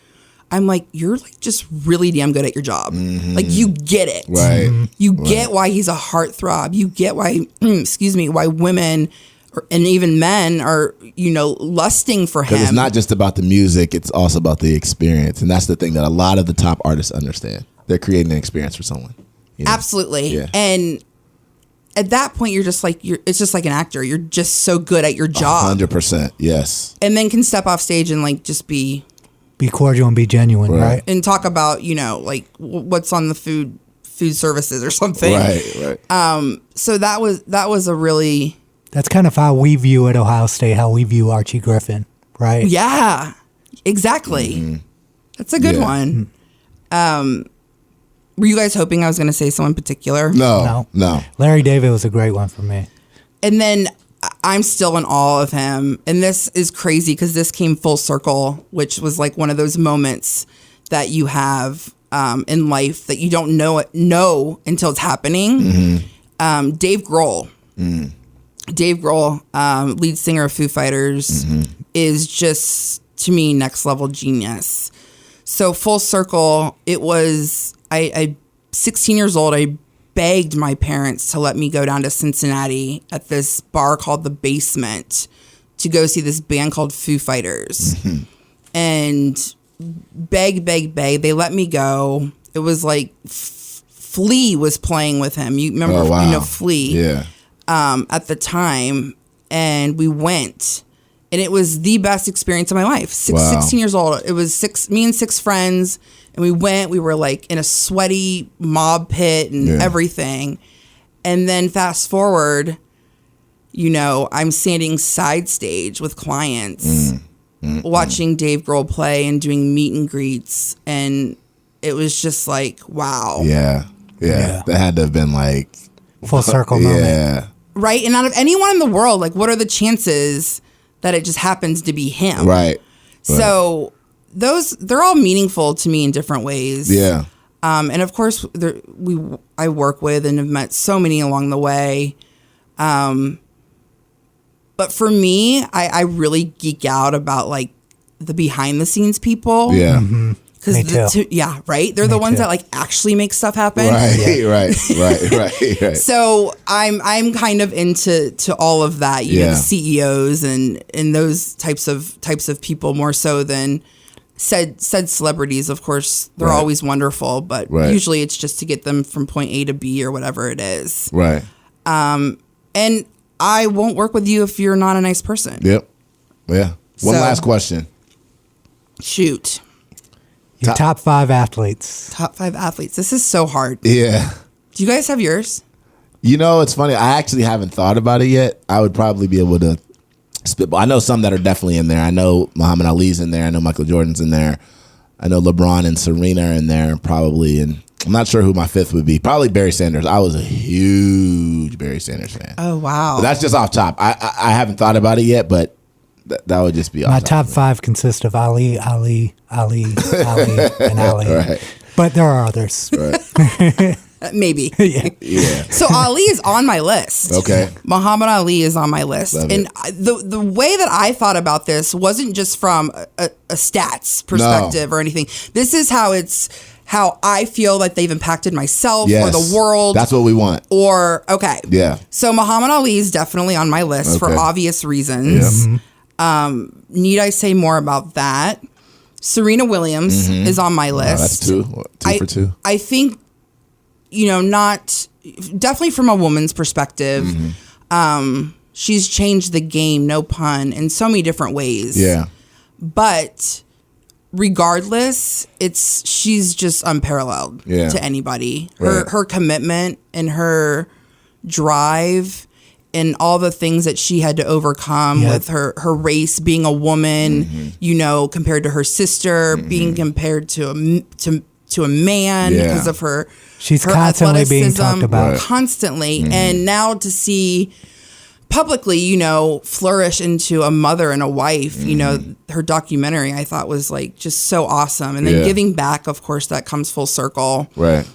Speaker 4: I'm like, you're like just really damn good at your job. Like you get it.
Speaker 1: Right.
Speaker 4: You get why he's a heartthrob. You get why, why women and even men are, lusting for him.
Speaker 1: Because it's not just about the music, it's also about the experience. And that's the thing that a lot of the top artists understand. They're creating an experience for someone.
Speaker 4: Absolutely.
Speaker 1: Yeah.
Speaker 4: And at that point, you're just like, it's just like an actor. You're just so good at your job.
Speaker 1: 100%. Yes.
Speaker 4: And then can step off stage and like just be
Speaker 2: cordial and be genuine, right?
Speaker 4: and talk about, like what's on the food services or something.
Speaker 1: Right.
Speaker 4: So that was a really,
Speaker 2: That's kind of how we view at Ohio State, how we view Archie Griffin, right?
Speaker 4: yeah, exactly. That's a good one. Were you guys hoping I was going to say someone particular?
Speaker 1: No.
Speaker 2: Larry David was a great one for me.
Speaker 4: And then I'm still in awe of him. And this is crazy because this came full circle, which was like one of those moments that you have in life that you don't know until it's happening. Dave Grohl. Dave Grohl, lead singer of Foo Fighters, is just, to me, next level genius. So full circle, it was, I 16 years old, I begged my parents to let me go down to Cincinnati at this bar called The Basement to go see this band called Foo Fighters. And beg. They let me go. It was like Flea was playing with him. You remember, Flea?
Speaker 1: Yeah.
Speaker 4: At the time, and we went, and it was the best experience of my life. 16 years old. It was me and six friends, and we went. We were like in a sweaty mob pit and everything. And then fast forward, I'm standing side stage with clients, watching Dave Grohl play and doing meet and greets, and it was just like, wow.
Speaker 1: Yeah. That had to have been like
Speaker 2: Full circle moment.
Speaker 1: Yeah.
Speaker 4: Right? And out of anyone in the world, like, what are the chances that it just happens to be him?
Speaker 1: Right.
Speaker 4: So they're all meaningful to me in different ways.
Speaker 1: Yeah.
Speaker 4: And of course, I work with and have met so many along the way. But for me, I really geek out about like the behind the scenes people.
Speaker 1: Yeah.
Speaker 2: Me too.
Speaker 4: Yeah, right. They're the ones that like actually make stuff happen.
Speaker 1: Right.
Speaker 4: So I'm kind of into all of that. You know, CEOs and those types of people more so than said celebrities. Of course, they're always wonderful, but usually it's just to get them from point A to B or whatever it is.
Speaker 1: Right.
Speaker 4: And I won't work with you if you're not a nice person.
Speaker 1: Yep. Yeah. One last question.
Speaker 4: Shoot.
Speaker 2: Your top 5 athletes.
Speaker 4: Top 5 athletes. This is so hard.
Speaker 1: Yeah.
Speaker 4: Do you guys have yours?
Speaker 1: You know, it's funny. I actually haven't thought about it yet. I would probably be able to spitball. I know some that are definitely in there. I know Muhammad Ali's in there. I know Michael Jordan's in there. I know LeBron and Serena are in there probably. And I'm not sure who my 5th would be. Probably Barry Sanders. I was a huge Barry Sanders fan.
Speaker 4: Oh, wow.
Speaker 1: But that's just off top. I haven't thought about it yet, but that would just be off
Speaker 2: My
Speaker 1: top.
Speaker 2: top 5 consist of Ali, and Ali.
Speaker 1: Right.
Speaker 2: But there are others.
Speaker 1: Right.
Speaker 4: Maybe.
Speaker 1: Yeah.
Speaker 4: So Ali is on my list.
Speaker 1: Okay.
Speaker 4: Muhammad Ali is on my list.
Speaker 1: Love
Speaker 4: and
Speaker 1: it.
Speaker 4: the way that I thought about this wasn't just from a stats perspective or anything. This is how I feel like they've impacted myself or the world.
Speaker 1: That's what we want.
Speaker 4: Okay.
Speaker 1: Yeah.
Speaker 4: So Muhammad Ali is definitely on my list for obvious reasons.
Speaker 1: Yeah.
Speaker 4: Need I say more about that? Serena Williams is on my list.
Speaker 1: That's 2 for 2.
Speaker 4: I think, definitely from a woman's perspective, she's changed the game, no pun, in so many different ways.
Speaker 1: Yeah.
Speaker 4: But regardless, she's just unparalleled to anybody. Her commitment and her drive and all the things that she had to overcome with her race, being a woman, compared to her sister, being compared to a man because of her.
Speaker 2: She's
Speaker 4: her
Speaker 2: constantly being talked about.
Speaker 4: Constantly. And now to see publicly, flourish into a mother and a wife, her documentary I thought was like just so awesome. And then giving back, of course, that comes full circle.
Speaker 1: Right.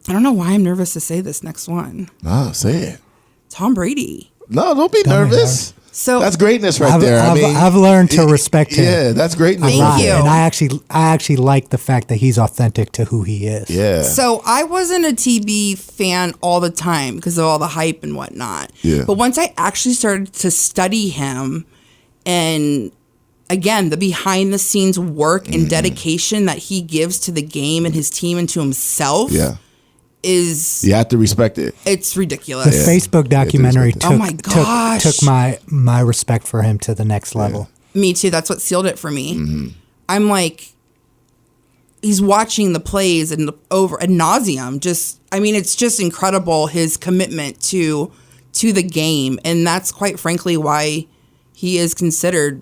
Speaker 4: I don't know why I'm nervous to say this next one.
Speaker 1: No, say it.
Speaker 4: Tom Brady.
Speaker 1: No, don't be nervous.
Speaker 4: So
Speaker 1: that's greatness right there.
Speaker 2: I've learned to respect him.
Speaker 1: Yeah, that's greatness.
Speaker 4: Thank you.
Speaker 2: And I actually like the fact that he's authentic to who he is.
Speaker 1: Yeah.
Speaker 4: So I wasn't a TB fan all the time because of all the hype and whatnot.
Speaker 1: Yeah.
Speaker 4: But once I actually started to study him and again, the behind the scenes work and dedication that he gives to the game and his team and to himself.
Speaker 1: Yeah.
Speaker 4: You
Speaker 1: have to respect it.
Speaker 4: It's ridiculous.
Speaker 2: The Facebook documentary took my respect for him to the next level.
Speaker 4: Me too. That's what sealed it for me. I'm like, he's watching the plays and over ad nauseum. It's just incredible his commitment to the game, and that's quite frankly why he is considered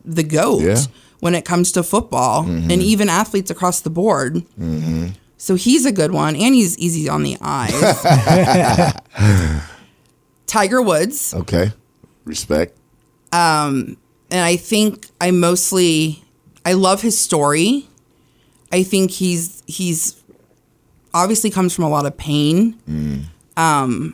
Speaker 4: the GOAT when it comes to football and even athletes across the board. So he's a good one, and he's easy on the eyes. Tiger Woods.
Speaker 1: Okay. Respect.
Speaker 4: And I think I love his story. I think he's obviously comes from a lot of pain. But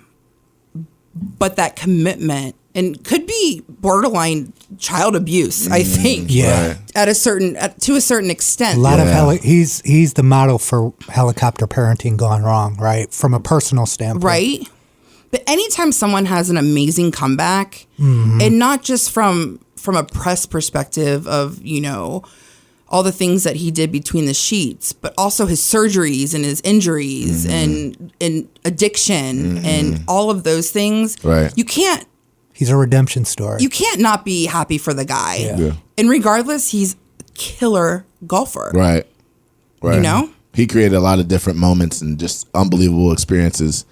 Speaker 4: that commitment and could be borderline child abuse, I think.
Speaker 2: Yeah.
Speaker 4: To a certain extent.
Speaker 2: A lot of he's the model for helicopter parenting gone wrong, right? From a personal standpoint.
Speaker 4: Right. But anytime someone has an amazing comeback, and not just from a press perspective of, all the things that he did between the sheets, but also his surgeries and his injuries and addiction and all of those things.
Speaker 1: Right.
Speaker 2: He's a redemption story.
Speaker 4: You can't not be happy for the guy.
Speaker 1: Yeah.
Speaker 4: And regardless, he's a killer golfer.
Speaker 1: Right. He created a lot of different moments and just unbelievable experiences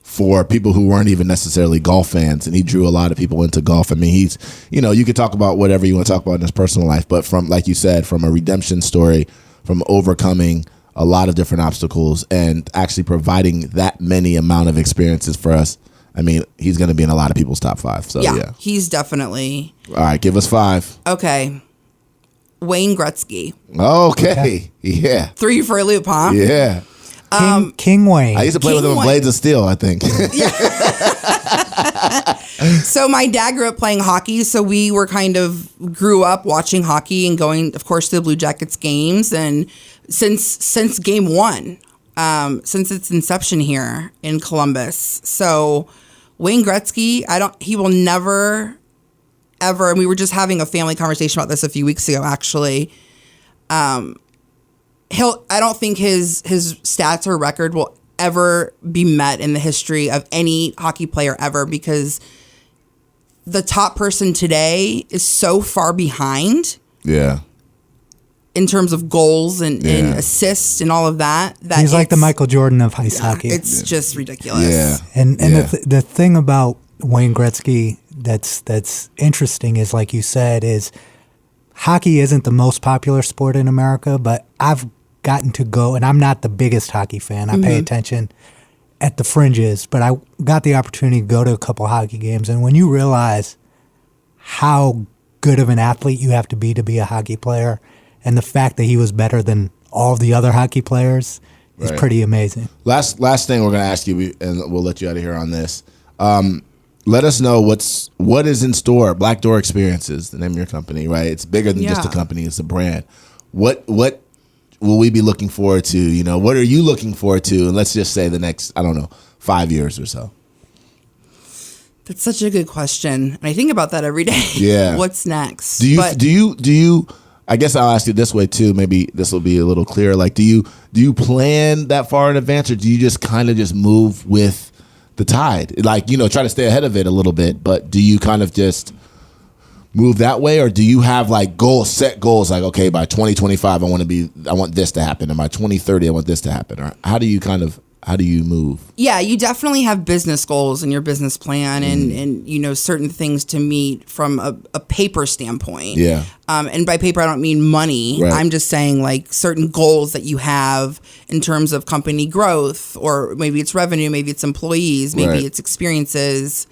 Speaker 1: for people who weren't even necessarily golf fans, and he drew a lot of people into golf. I mean, he's, you could talk about whatever you want to talk about in his personal life, but from, like you said, from a redemption story, from overcoming a lot of different obstacles and actually providing that many amount of experiences for us. I mean, he's going to be in a lot of people's top 5. So yeah,
Speaker 4: he's definitely.
Speaker 1: All right, give us 5.
Speaker 4: Okay. Wayne Gretzky.
Speaker 1: Okay. Yeah.
Speaker 4: 3 for a loop, huh?
Speaker 1: Yeah.
Speaker 2: King Wayne.
Speaker 1: I used to play with him in Blades of Steel, I think.
Speaker 4: So my dad grew up playing hockey, so we grew up watching hockey and going, of course, to the Blue Jackets games. And since game one, since its inception here in Columbus. So Wayne Gretzky, he will never, ever, and we were just having a family conversation about this a few weeks ago, actually. I don't think his stats or record will ever be met in the history of any hockey player ever, because the top person today is so far behind.
Speaker 1: Yeah.
Speaker 4: In terms of goals and assists and all of that.
Speaker 2: He's like the Michael Jordan of ice hockey.
Speaker 4: It's just ridiculous.
Speaker 1: Yeah.
Speaker 2: And the thing about Wayne Gretzky that's interesting is, like you said, is hockey isn't the most popular sport in America, but I've gotten to go, and I'm not the biggest hockey fan. I pay attention at the fringes, but I got the opportunity to go to a couple hockey games. And when you realize how good of an athlete you have to be a hockey player, and the fact that he was better than all of the other hockey players is pretty amazing.
Speaker 1: Last thing we're going to ask you, and we'll let you out of here on this. Let us know what is in store. Black Door Experiences, the name of your company, right? It's bigger than just a company; it's a brand. What will we be looking forward to? You know, what are you looking forward to? And let's just say the next, 5 years or so.
Speaker 4: That's such a good question, and I think about that every day.
Speaker 1: Yeah.
Speaker 4: What's next?
Speaker 1: Do you? I guess I'll ask you this way too. Maybe this will be a little clearer. Like, do you plan that far in advance, or do you just kind of just move with the tide? Like, try to stay ahead of it a little bit, but do you kind of just move that way, or do you have like set goals? Like, okay, by 2025, I want this to happen, and by 2030, I want this to happen. Or how do you move? Yeah,
Speaker 4: you definitely have business goals in your business plan and certain things to meet from a paper standpoint.
Speaker 1: Yeah.
Speaker 4: And by paper, I don't mean money.
Speaker 1: Right.
Speaker 4: I'm just saying like certain goals that you have in terms of company growth, or maybe it's revenue, maybe it's employees, maybe it's experiences.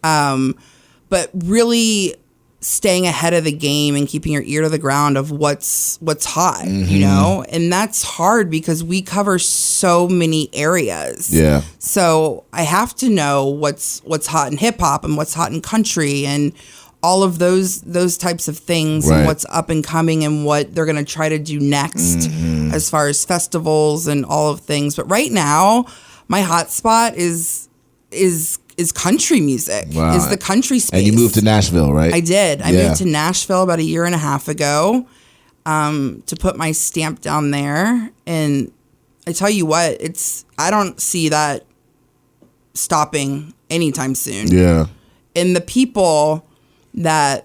Speaker 4: But really staying ahead of the game and keeping your ear to the ground of what's hot, and that's hard because we cover so many areas.
Speaker 1: Yeah.
Speaker 4: So I have to know what's hot in hip hop and what's hot in country and all of those types of things, and what's up and coming and what they're going to try to do next as far as festivals and all of things. But right now, my hot spot is country music.
Speaker 1: Wow.
Speaker 4: Is the country space.
Speaker 1: And you moved to Nashville, right?
Speaker 4: I did. I moved to Nashville about 1.5 years ago to put my stamp down there. And I tell you what, I don't see that stopping anytime soon.
Speaker 1: Yeah.
Speaker 4: And the people the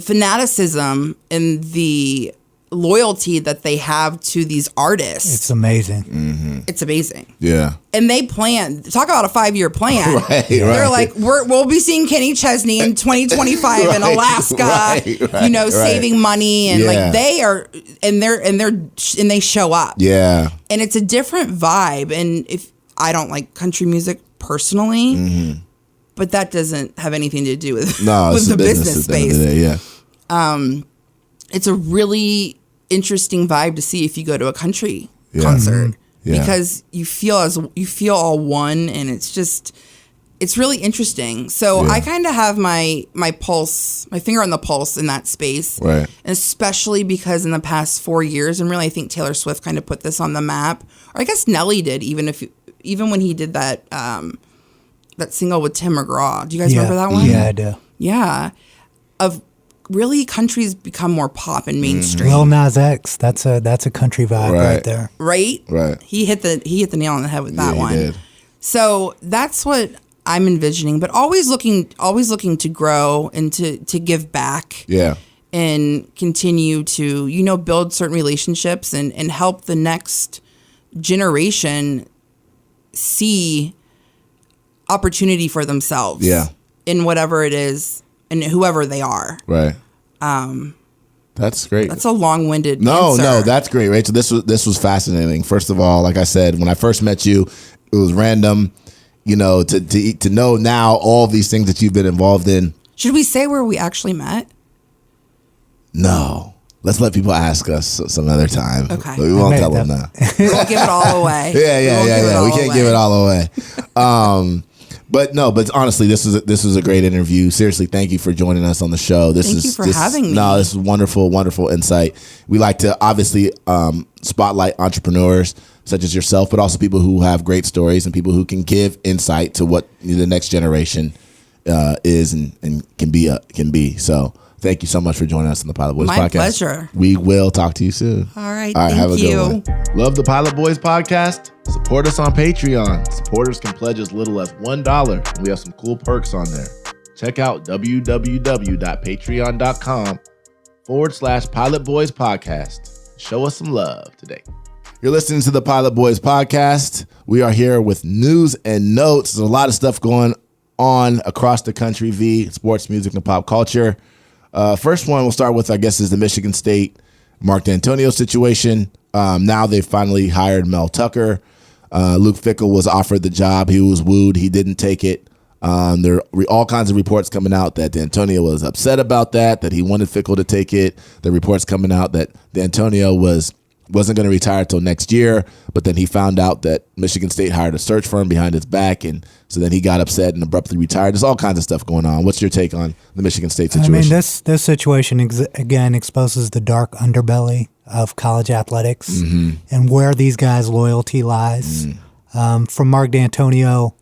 Speaker 4: fanaticism and the loyalty that they have to these artists.
Speaker 2: It's amazing.
Speaker 1: Mm-hmm.
Speaker 4: It's amazing.
Speaker 1: Yeah.
Speaker 4: And they talk about a 5-year plan. They're like, we'll be seeing Kenny Chesney in 2025 in Alaska, saving money. And like they are, and they show up.
Speaker 1: Yeah.
Speaker 4: And it's a different vibe. And if I don't like country music personally, but that doesn't have anything to do with, with the business space. It's a really interesting vibe to see if you go to a country concert because you feel all one, and it's really interesting. So I kind of have my finger on the pulse in that space,
Speaker 1: right?
Speaker 4: And especially because in the past 4 years, and really I think Taylor Swift kind of put this on the map, or I guess Nelly did, even when he did that single with Tim McGraw. Do you guys remember that one?
Speaker 2: Yeah, I do.
Speaker 4: Yeah, really, country's become more pop and mainstream.
Speaker 2: Lil Nas X, that's a country vibe right there.
Speaker 4: Right. He hit the nail on the head with that one. He did. So that's what I'm envisioning, but always looking to grow and to give back.
Speaker 1: Yeah.
Speaker 4: And continue to build certain relationships and help the next generation see opportunity for themselves.
Speaker 1: Yeah.
Speaker 4: In whatever it is. And whoever they are.
Speaker 1: Right. That's great.
Speaker 4: That's a long-winded
Speaker 1: answer. No,
Speaker 4: No,
Speaker 1: that's great, Rachel. This was fascinating. First of all, like I said, when I first met you, it was random, to know now all these things that you've been involved in.
Speaker 4: Should we say where we actually met?
Speaker 1: No. let's let people ask us some other time.
Speaker 4: Okay.
Speaker 1: But we won't tell them now.
Speaker 4: We won't give it all away.
Speaker 1: Yeah. We can't give it all away. But honestly, this was a great interview. Seriously, thank you for joining us on the show.
Speaker 4: Thank you for having me.
Speaker 1: No, this is wonderful insight. We like to obviously spotlight entrepreneurs such as yourself, but also people who have great stories and people who can give insight to what the next generation is and can be. So thank you so much for joining us on the Pilot Boys podcast.
Speaker 4: My pleasure.
Speaker 1: We will talk to you soon.
Speaker 4: All right.
Speaker 1: Have a
Speaker 4: Thank you.
Speaker 1: good one. Love the Pilot Boys podcast? Support us on Patreon. Supporters can pledge as little as $1, and we have some cool perks on there. Check out www.patreon.com/Pilot Boys podcast. Show us some love today. You're listening to the Pilot Boys podcast. We are here with news and notes. There's a lot of stuff going on across the country, sports, music, and pop culture. First one we'll start with, I guess, is the Michigan State Mark D'Antonio situation. Now they've finally hired Mel Tucker. Luke Fickell was offered the job. He was wooed. He didn't take it. There are all kinds of reports coming out that D'Antonio was upset about that he wanted Fickell to take it. The reports coming out that D'Antonio wasn't going to retire till next year, but then he found out that Michigan State hired a search firm behind his back, and so then he got upset and abruptly retired. There's all kinds of stuff going on. What's your take on the Michigan State situation?
Speaker 2: I mean, this situation again exposes the dark underbelly of college athletics and where these guys' loyalty lies. From Mark D'Antonio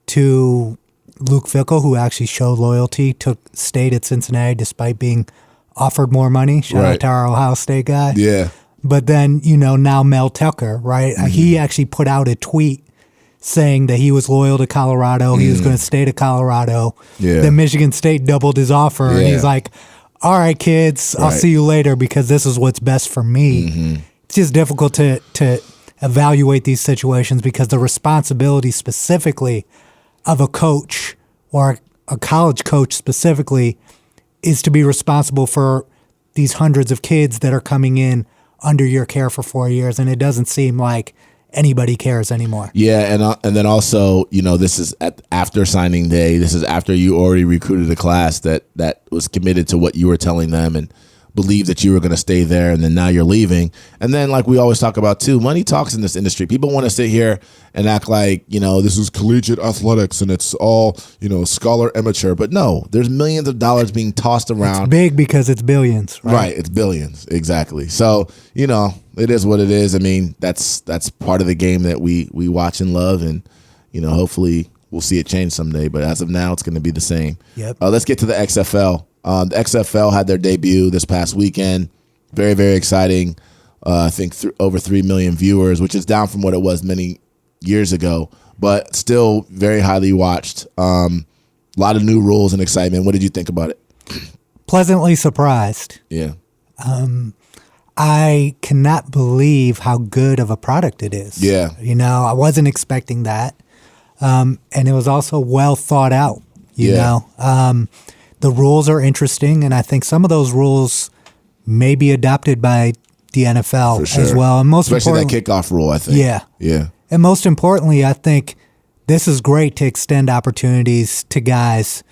Speaker 2: to Luke Fickell, who actually showed loyalty, stayed at Cincinnati despite being offered more money. Shout out to our Ohio State guy.
Speaker 1: Yeah.
Speaker 2: But then, now Mel Tucker, right? He actually put out a tweet saying that he was loyal to Colorado. He was going to stay to Colorado.
Speaker 1: Yeah.
Speaker 2: Then Michigan State doubled his offer. And he's like, all right, kids, I'll see you later because this is what's best for me. It's just difficult to evaluate these situations because the responsibility specifically of a coach or a college coach specifically is to be responsible for these hundreds of kids that are coming in under your care for 4 years, and it doesn't seem like anybody cares anymore.
Speaker 1: Yeah, and then also, this is after signing day. This is after you already recruited a class that was committed to what you were telling them and believed that you were going to stay there, and then now you're leaving. And then, like we always talk about too, money talks in this industry. People want to sit here and act like, this is collegiate athletics and it's all, scholar amateur. But no, there's millions of dollars being tossed around.
Speaker 2: It's big because it's billions, right?
Speaker 1: Right, it's billions, exactly. So, it is what it is. I mean, that's part of the game that we watch and love, and, hopefully we'll see it change someday. But as of now, it's going to be the same.
Speaker 2: Yep.
Speaker 1: Let's get to the XFL. The XFL had their debut this past weekend. Very, very exciting. I think over 3 million viewers, which is down from what it was many years ago, but still very highly watched. A lot of new rules and excitement. What did you think about it?
Speaker 2: Pleasantly surprised.
Speaker 1: Yeah.
Speaker 2: I cannot believe how good of a product it is.
Speaker 1: Yeah.
Speaker 2: I wasn't expecting that. And it was also well thought out, you know. The rules are interesting, and I think some of those rules may be adopted by the NFL as well. And
Speaker 1: especially that kickoff rule, I think.
Speaker 2: Yeah. And most importantly, I think this is great to extend opportunities to guys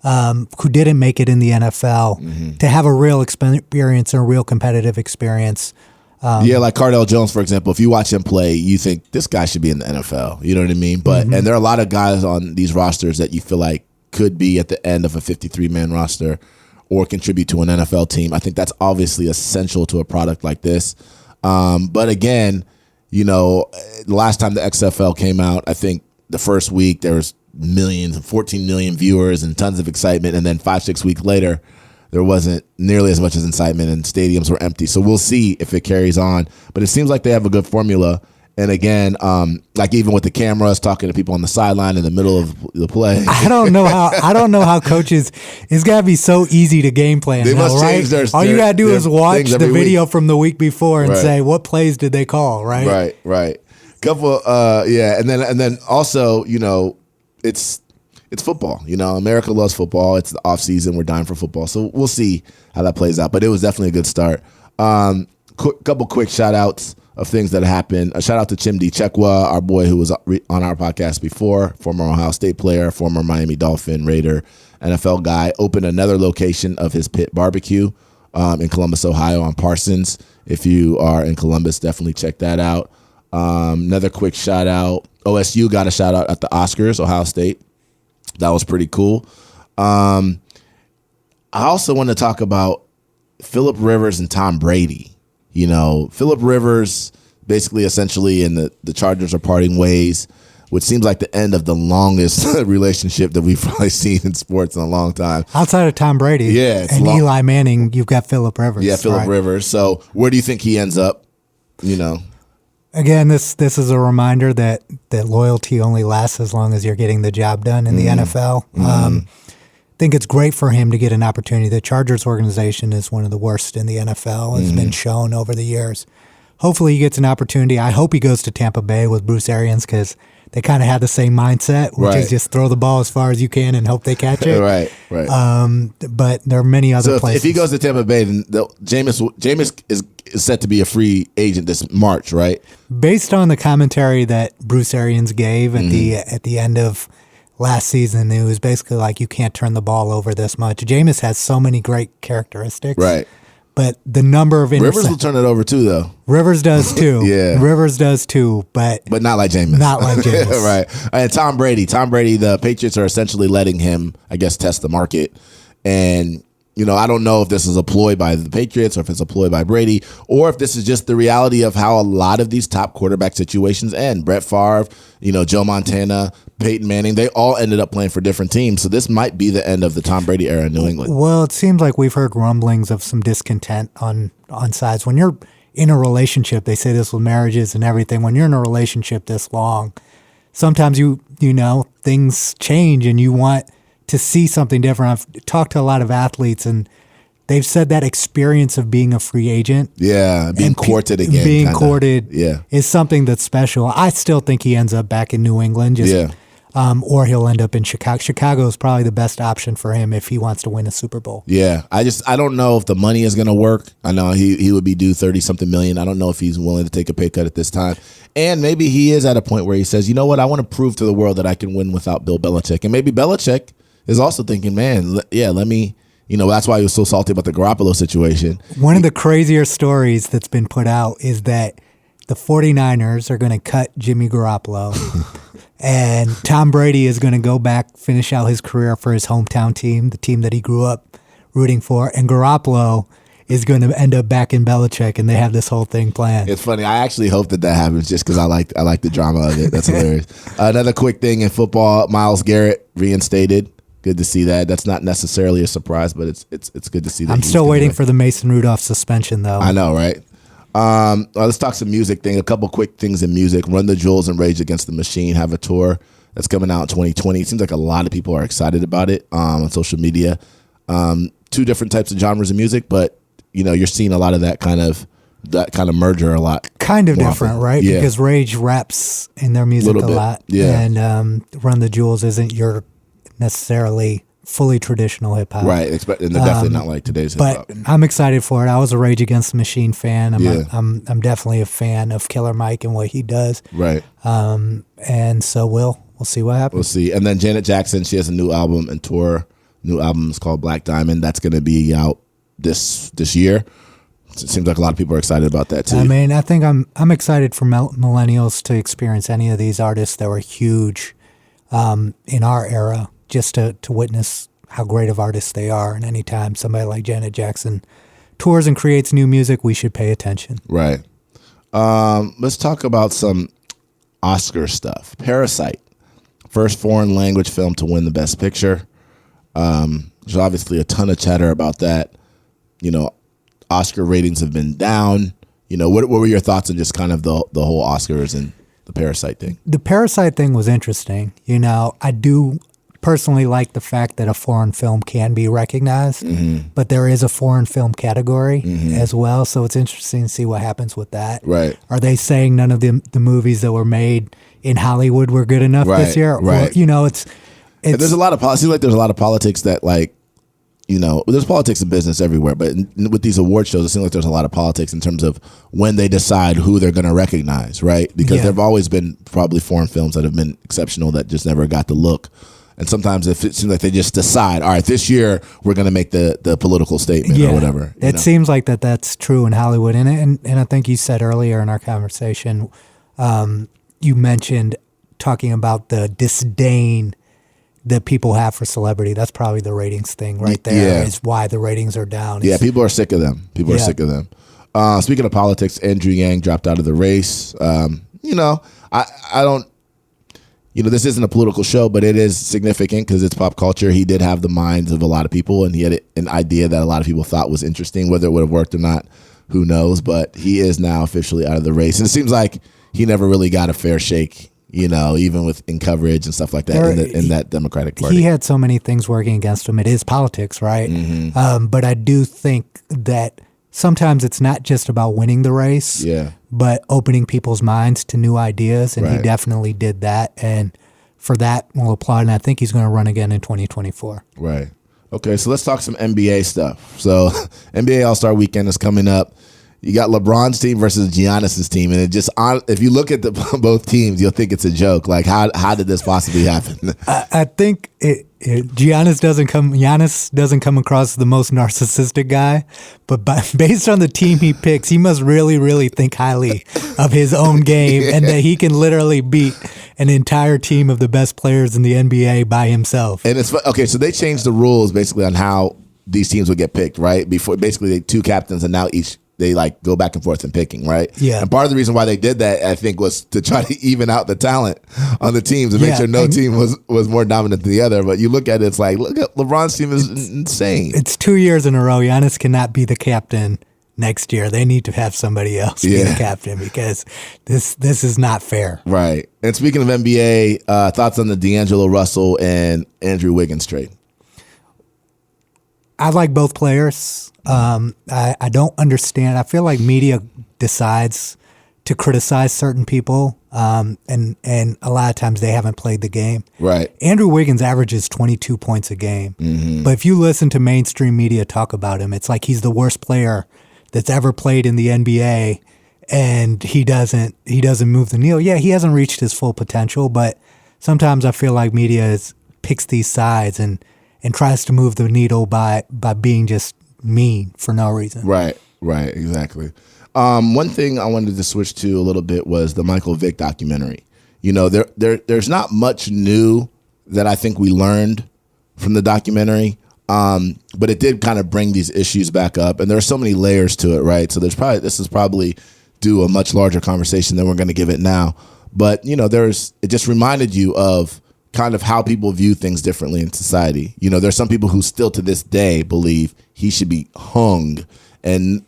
Speaker 2: who didn't make it in the NFL to have a real experience and a real competitive experience.
Speaker 1: Like Cardell Jones, for example. If you watch him play, you think this guy should be in the NFL. You know what I mean? But and there are a lot of guys on these rosters that you feel like could be at the end of a 53-man roster or contribute to an NFL team. I think that's obviously essential to a product like this. But again, the last time the XFL came out, I think the first week there was 14 million viewers and tons of excitement. And then 5-6 weeks later, there wasn't nearly as much as excitement and stadiums were empty. So we'll see if it carries on. But it seems like they have a good formula. And again, like even with the cameras, talking to people on the sideline in the middle of the play.
Speaker 2: I don't know how coaches. It's got to be so easy to game plan.
Speaker 1: They
Speaker 2: now,
Speaker 1: must
Speaker 2: right?
Speaker 1: change
Speaker 2: All you got to do is watch the video
Speaker 1: week
Speaker 2: from the week before and say what plays did they call, right?
Speaker 1: Right. Couple, and then also, it's football. America loves football. It's the off season. We're dying for football, so we'll see how that plays out. But it was definitely a good start. Couple quick shout outs of things that happened. A shout out to Chimdi Chekwa, our boy who was on our podcast before, former Ohio State player, former Miami Dolphin, Raider, NFL guy, opened another location of his pit barbecue in Columbus, Ohio on Parsons. If you are in Columbus, definitely check that out. Another quick shout out. OSU got a shout out at the Oscars, Ohio State. That was pretty cool. I also want to talk about Phillip Rivers and Tom Brady. You know, Phillip Rivers basically essentially and the Chargers are parting ways, which seems like the end of the longest relationship that we've probably seen in sports in a long time.
Speaker 2: Outside of Tom Brady and Eli Manning, you've got Phillip Rivers.
Speaker 1: Yeah, Phillip Rivers. So where do you think he ends up? You know,
Speaker 2: again, this is a reminder that loyalty only lasts as long as you're getting the job done in the NFL. I think it's great for him to get an opportunity. The Chargers organization is one of the worst in the NFL. It's been shown over the years. Hopefully he gets an opportunity. I hope he goes to Tampa Bay with Bruce Arians because they kind of had the same mindset, which is just throw the ball as far as you can and hope they catch it.
Speaker 1: Right.
Speaker 2: But there are many other places.
Speaker 1: If he goes to Tampa Bay, then Jameis is set to be a free agent this March, right?
Speaker 2: Based on the commentary that Bruce Arians gave at the end of last season, it was basically like you can't turn the ball over this much. Jameis has so many great characteristics.
Speaker 1: Right.
Speaker 2: But the number of
Speaker 1: Rivers will turn it over too, though.
Speaker 2: Rivers does too.
Speaker 1: Yeah.
Speaker 2: Rivers does too, but
Speaker 1: not like Jameis.
Speaker 2: Not like Jameis.
Speaker 1: Right. And Tom Brady, the Patriots are essentially letting him, I guess, test the market. And, you know, I don't know if this is a ploy by the Patriots or if it's a ploy by Brady or if this is just the reality of how a lot of these top quarterback situations end. Brett Favre, you know, Joe Montana, Peyton Manning, they all ended up playing for different teams. So this might be the end of the Tom Brady era in New England.
Speaker 2: Well, it seems like we've heard rumblings of some discontent on sides. When you're in a relationship, they say this with marriages and everything. When you're in a relationship this long, sometimes you know, things change and you want to see something different. I've talked to a lot of athletes and they've said that experience of being a free agent.
Speaker 1: Yeah, being courted again.
Speaker 2: Being courted is something that's special. I still think he ends up back in New England. Or he'll end up in Chicago. Chicago is probably the best option for him if he wants to win a Super Bowl.
Speaker 1: Yeah, I don't know if the money is going to work. I know he would be due $30-something million. I don't know if he's willing to take a pay cut at this time. And maybe he is at a point where he says, you know what, I want to prove to the world that I can win without Bill Belichick. And maybe Belichick is also thinking, man, let me, you know, that's why he was so salty about the Garoppolo situation.
Speaker 2: One of the crazier stories that's been put out is that the 49ers are going to cut Jimmy Garoppolo and Tom Brady is going to go back, finish out his career for his hometown team, the team that he grew up rooting for, and Garoppolo is going to end up back in Belichick, and they have this whole thing planned.
Speaker 1: It's funny. I actually hope that happens just because I like the drama of it. That's hilarious. Another quick thing in football, Myles Garrett reinstated. Good to see that. That's not necessarily a surprise, but it's good to see that.
Speaker 2: I'm still waiting for the Mason Rudolph suspension, though.
Speaker 1: I know, right? Let's talk some music thing. A couple quick things in music. Run the Jewels and Rage Against the Machine have a tour that's coming out in 2020. It seems like a lot of people are excited about it on social media. Two different types of genres of music, but you know, you're seeing a lot of that kind of merger a lot.
Speaker 2: Kind of different, right? Yeah. Because Rage raps in their music a lot.
Speaker 1: Yeah.
Speaker 2: And Run the Jewels isn't your necessarily fully traditional hip hop.
Speaker 1: Right. And they're definitely not like today's hip hop.
Speaker 2: But I'm excited for it. I was a Rage Against the Machine fan. I'm definitely a fan of Killer Mike and what he does.
Speaker 1: Right.
Speaker 2: And so we'll see what happens.
Speaker 1: We'll see. And then Janet Jackson, she has a new album and tour. New album is called Black Diamond. That's going to be out this year. It seems like a lot of people are excited about that too.
Speaker 2: I mean, I think I'm excited for millennials to experience any of these artists that were huge in our era, just to witness how great of artists they are. And anytime somebody like Janet Jackson tours and creates new music, we should pay attention.
Speaker 1: Right. Let's talk about some Oscar stuff. Parasite, first foreign language film to win the Best Picture. There's obviously a ton of chatter about that. You know, Oscar ratings have been down. You know, what were your thoughts on just kind of the whole Oscars and the Parasite thing?
Speaker 2: The Parasite thing was interesting. You know, I do personally like the fact that a foreign film can be recognized, but there is a foreign film category as well. So it's interesting to see what happens with that.
Speaker 1: Right.
Speaker 2: Are they saying none of the movies that were made in Hollywood were good enough this year?
Speaker 1: Right.
Speaker 2: Or, you know, it's
Speaker 1: there's a lot of it seems like there's a lot of politics that, like, you know, there's politics in business everywhere, but with these award shows, it seems like there's a lot of politics in terms of when they decide who they're going to recognize, right? Because there have always been probably foreign films that have been exceptional that just never got the look. And sometimes it seems like they just decide, all right, this year we're going to make the political statement or whatever.
Speaker 2: It seems like that's true in Hollywood. And I think you said earlier in our conversation, you mentioned talking about the disdain that people have for celebrity. That's probably the ratings thing right there, is why the ratings are down.
Speaker 1: People are sick of them. People are sick of them. Speaking of politics, Andrew Yang dropped out of the race. I don't, this isn't a political show, but it is significant because it's pop culture. He did have the minds of a lot of people, and he had an idea that a lot of people thought was interesting. Whether it would have worked or not, who knows? But he is now officially out of the race. And it seems like he never really got a fair shake, even in coverage and stuff like that in that Democratic Party.
Speaker 2: He had so many things working against him. It is politics, right?
Speaker 1: Mm-hmm.
Speaker 2: But I do think that sometimes it's not just about winning the race, but opening people's minds to new ideas, and he definitely did that. And for that, we'll applaud, and I think he's going to run again in 2024.
Speaker 1: Right. Okay, so let's talk some NBA stuff. So NBA All-Star Weekend is coming up. You got LeBron's team versus Giannis's team, and if you look at both teams, you'll think it's a joke. Like, how did this possibly happen?
Speaker 2: I think Giannis doesn't come across the most narcissistic guy, but based on the team he picks, he must really, really think highly of his own game, and that he can literally beat an entire team of the best players in the NBA by himself.
Speaker 1: And it's okay. So they changed the rules basically on how these teams would get picked, right? Before, basically, they two captains, and now they go back and forth in picking, right?
Speaker 2: Yeah.
Speaker 1: And part of the reason why they did that, I think, was to try to even out the talent on the teams and make sure no team was more dominant than the other. But you look at it, it's like, look at LeBron's team is insane.
Speaker 2: It's 2 years in a row. Giannis cannot be the captain next year. They need to have somebody else be the captain, because this is not fair.
Speaker 1: Right. And speaking of NBA, thoughts on the D'Angelo Russell and Andrew Wiggins trade?
Speaker 2: I like both players. I don't understand. I feel like media decides to criticize certain people, and a lot of times they haven't played the game.
Speaker 1: Right.
Speaker 2: Andrew Wiggins averages 22 points a game.
Speaker 1: Mm-hmm.
Speaker 2: But if you listen to mainstream media talk about him, it's like he's the worst player that's ever played in the NBA, and he doesn't move the needle. Yeah, he hasn't reached his full potential, but sometimes I feel like media picks these sides and tries to move the needle by being just mean for no reason.
Speaker 1: Right, exactly. One thing I wanted to switch to a little bit was the Michael Vick documentary. There's not much new that I think we learned from the documentary, but it did kind of bring these issues back up, and there are so many layers to it, right? So this is probably due a much larger conversation than we're going to give it now. But it just reminded you of kind of how people view things differently in society. There's some people who still to this day believe he should be hung and,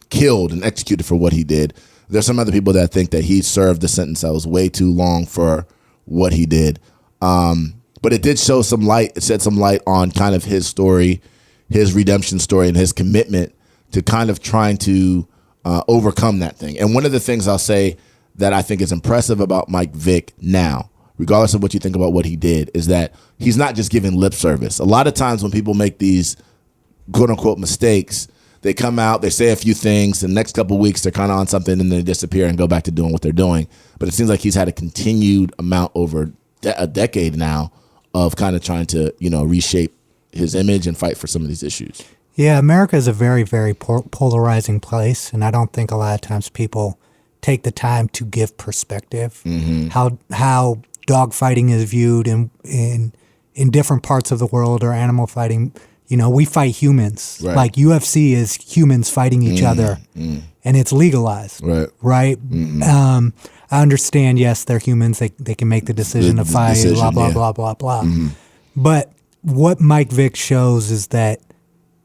Speaker 1: killed and executed for what he did. There's some other people that think that he served a sentence that was way too long for what he did. But it did show some light. It shed some light on kind of his story, his redemption story, and his commitment to kind of trying to overcome that thing. And one of the things I'll say that I think is impressive about Mike Vick now, regardless of what you think about what he did, is that he's not just giving lip service. A lot of times when people make these quote-unquote mistakes, they come out, they say a few things, the next couple of weeks they're kind of on something, and then they disappear and go back to doing what they're doing. But it seems like he's had a continued amount over a decade now of kind of trying to, reshape his image and fight for some of these issues.
Speaker 2: Yeah, America is a very, very polarizing place, and I don't think a lot of times people take the time to give perspective. Mm-hmm. How dogfighting is viewed in different parts of the world, or animal fighting. We fight humans.
Speaker 1: Right.
Speaker 2: Like UFC is humans fighting each other, and it's legalized. Right. Mm-hmm. I understand. Yes, they're humans. They can make the decision to fight. Blah blah blah blah blah. Mm-hmm. But what Mike Vick shows is that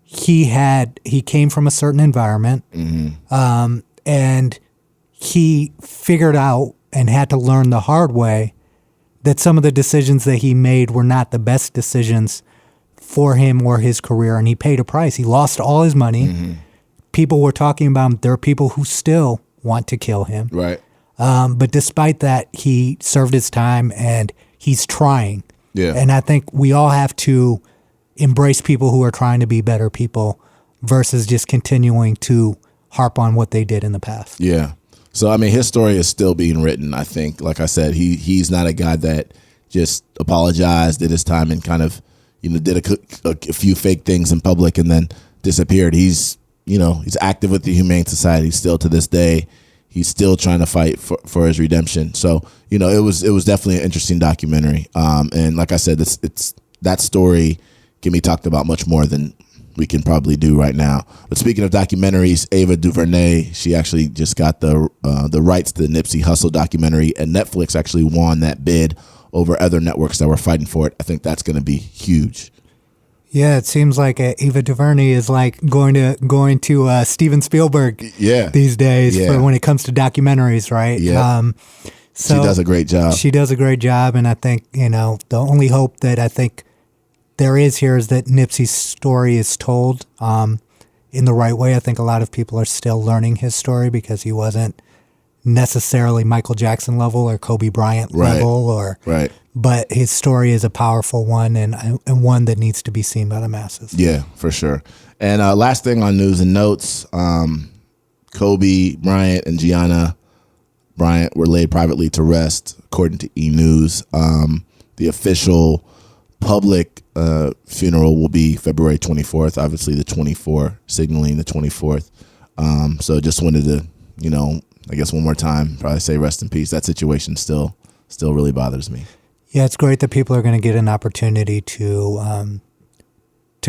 Speaker 2: he came from a certain environment, and he figured out and had to learn the hard way that some of the decisions that he made were not the best decisions for him or his career, and he paid a price. He lost all his money. Mm-hmm. People were talking about him. There are people who still want to kill him.
Speaker 1: Right.
Speaker 2: But despite that, he served his time, and he's trying.
Speaker 1: Yeah.
Speaker 2: And I think we all have to embrace people who are trying to be better people versus just continuing to harp on what they did in the past.
Speaker 1: Yeah. So, his story is still being written, I think. Like I said, he's not a guy that just apologized, did his time, and kind of, did a few fake things in public and then disappeared. He's active with the Humane Society still to this day. He's still trying to fight for his redemption. So, it was definitely an interesting documentary. And like I said, it's that story can be talked about much more than we can probably do right now. But speaking of documentaries, Ava DuVernay, she actually just got the rights to the Nipsey Hussle documentary, and Netflix actually won that bid over other networks that were fighting for it. I think that's going to be huge.
Speaker 2: Yeah, it seems like Ava DuVernay is like going to Steven Spielberg these days for when it comes to documentaries, right?
Speaker 1: Yeah. So she does a great job.
Speaker 2: She does a great job, and I think, the only hope that I think there is here is that Nipsey's story is told in the right way. I think a lot of people are still learning his story because he wasn't necessarily Michael Jackson level or Kobe Bryant level, but his story is a powerful one and one that needs to be seen by the masses.
Speaker 1: Yeah, for sure. And last thing on news and notes, Kobe Bryant and Gianna Bryant were laid privately to rest, according to E! News. The official public funeral will be February 24th, obviously the 24, signaling the 24th. So just wanted to, I guess one more time, probably say rest in peace. That situation still really bothers me.
Speaker 2: Yeah, it's great that people are going to get an opportunity to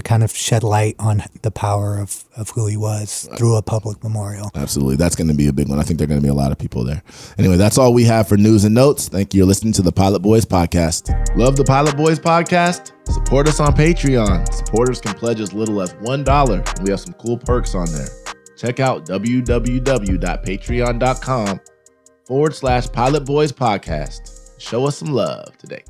Speaker 2: kind of shed light on the power of who he was through a public memorial.
Speaker 1: Absolutely. That's going to be a big one. I think there are going to be a lot of people there. Anyway, that's all we have for news and notes. Thank you. You're listening to the Pilot Boys Podcast. Love the Pilot Boys Podcast? Support us on Patreon. Supporters can pledge as little as $1, and we have some cool perks on there. Check out www.patreon.com/Pilot Boys Podcast. Show us some love today.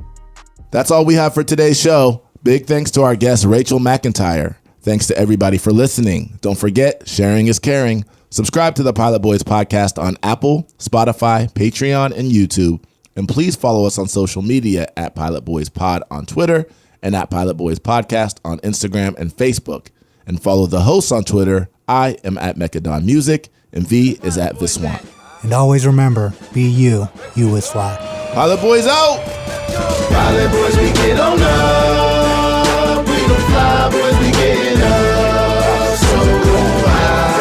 Speaker 1: That's all we have for today's show. Big thanks to our guest, Rachel McIntyre. Thanks to everybody for listening. Don't forget, sharing is caring. Subscribe to the Pilot Boys Podcast on Apple, Spotify, Patreon, and YouTube. And please follow us on social media at Pilot Boys Pod on Twitter and at Pilot Boys Podcast on Instagram and Facebook. And follow the hosts on Twitter. I am at Mechadon Music, and V is at Viswant.
Speaker 2: And always remember, be you. You is fly.
Speaker 1: Pilot Boys out!
Speaker 3: Pilot boys, we get on up. We don't fly, boys, we get up. So high.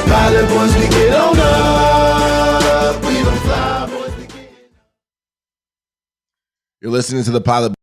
Speaker 3: Pilot boys, we get on up. We don't fly, boys, we get up.
Speaker 1: You're listening to the Pilot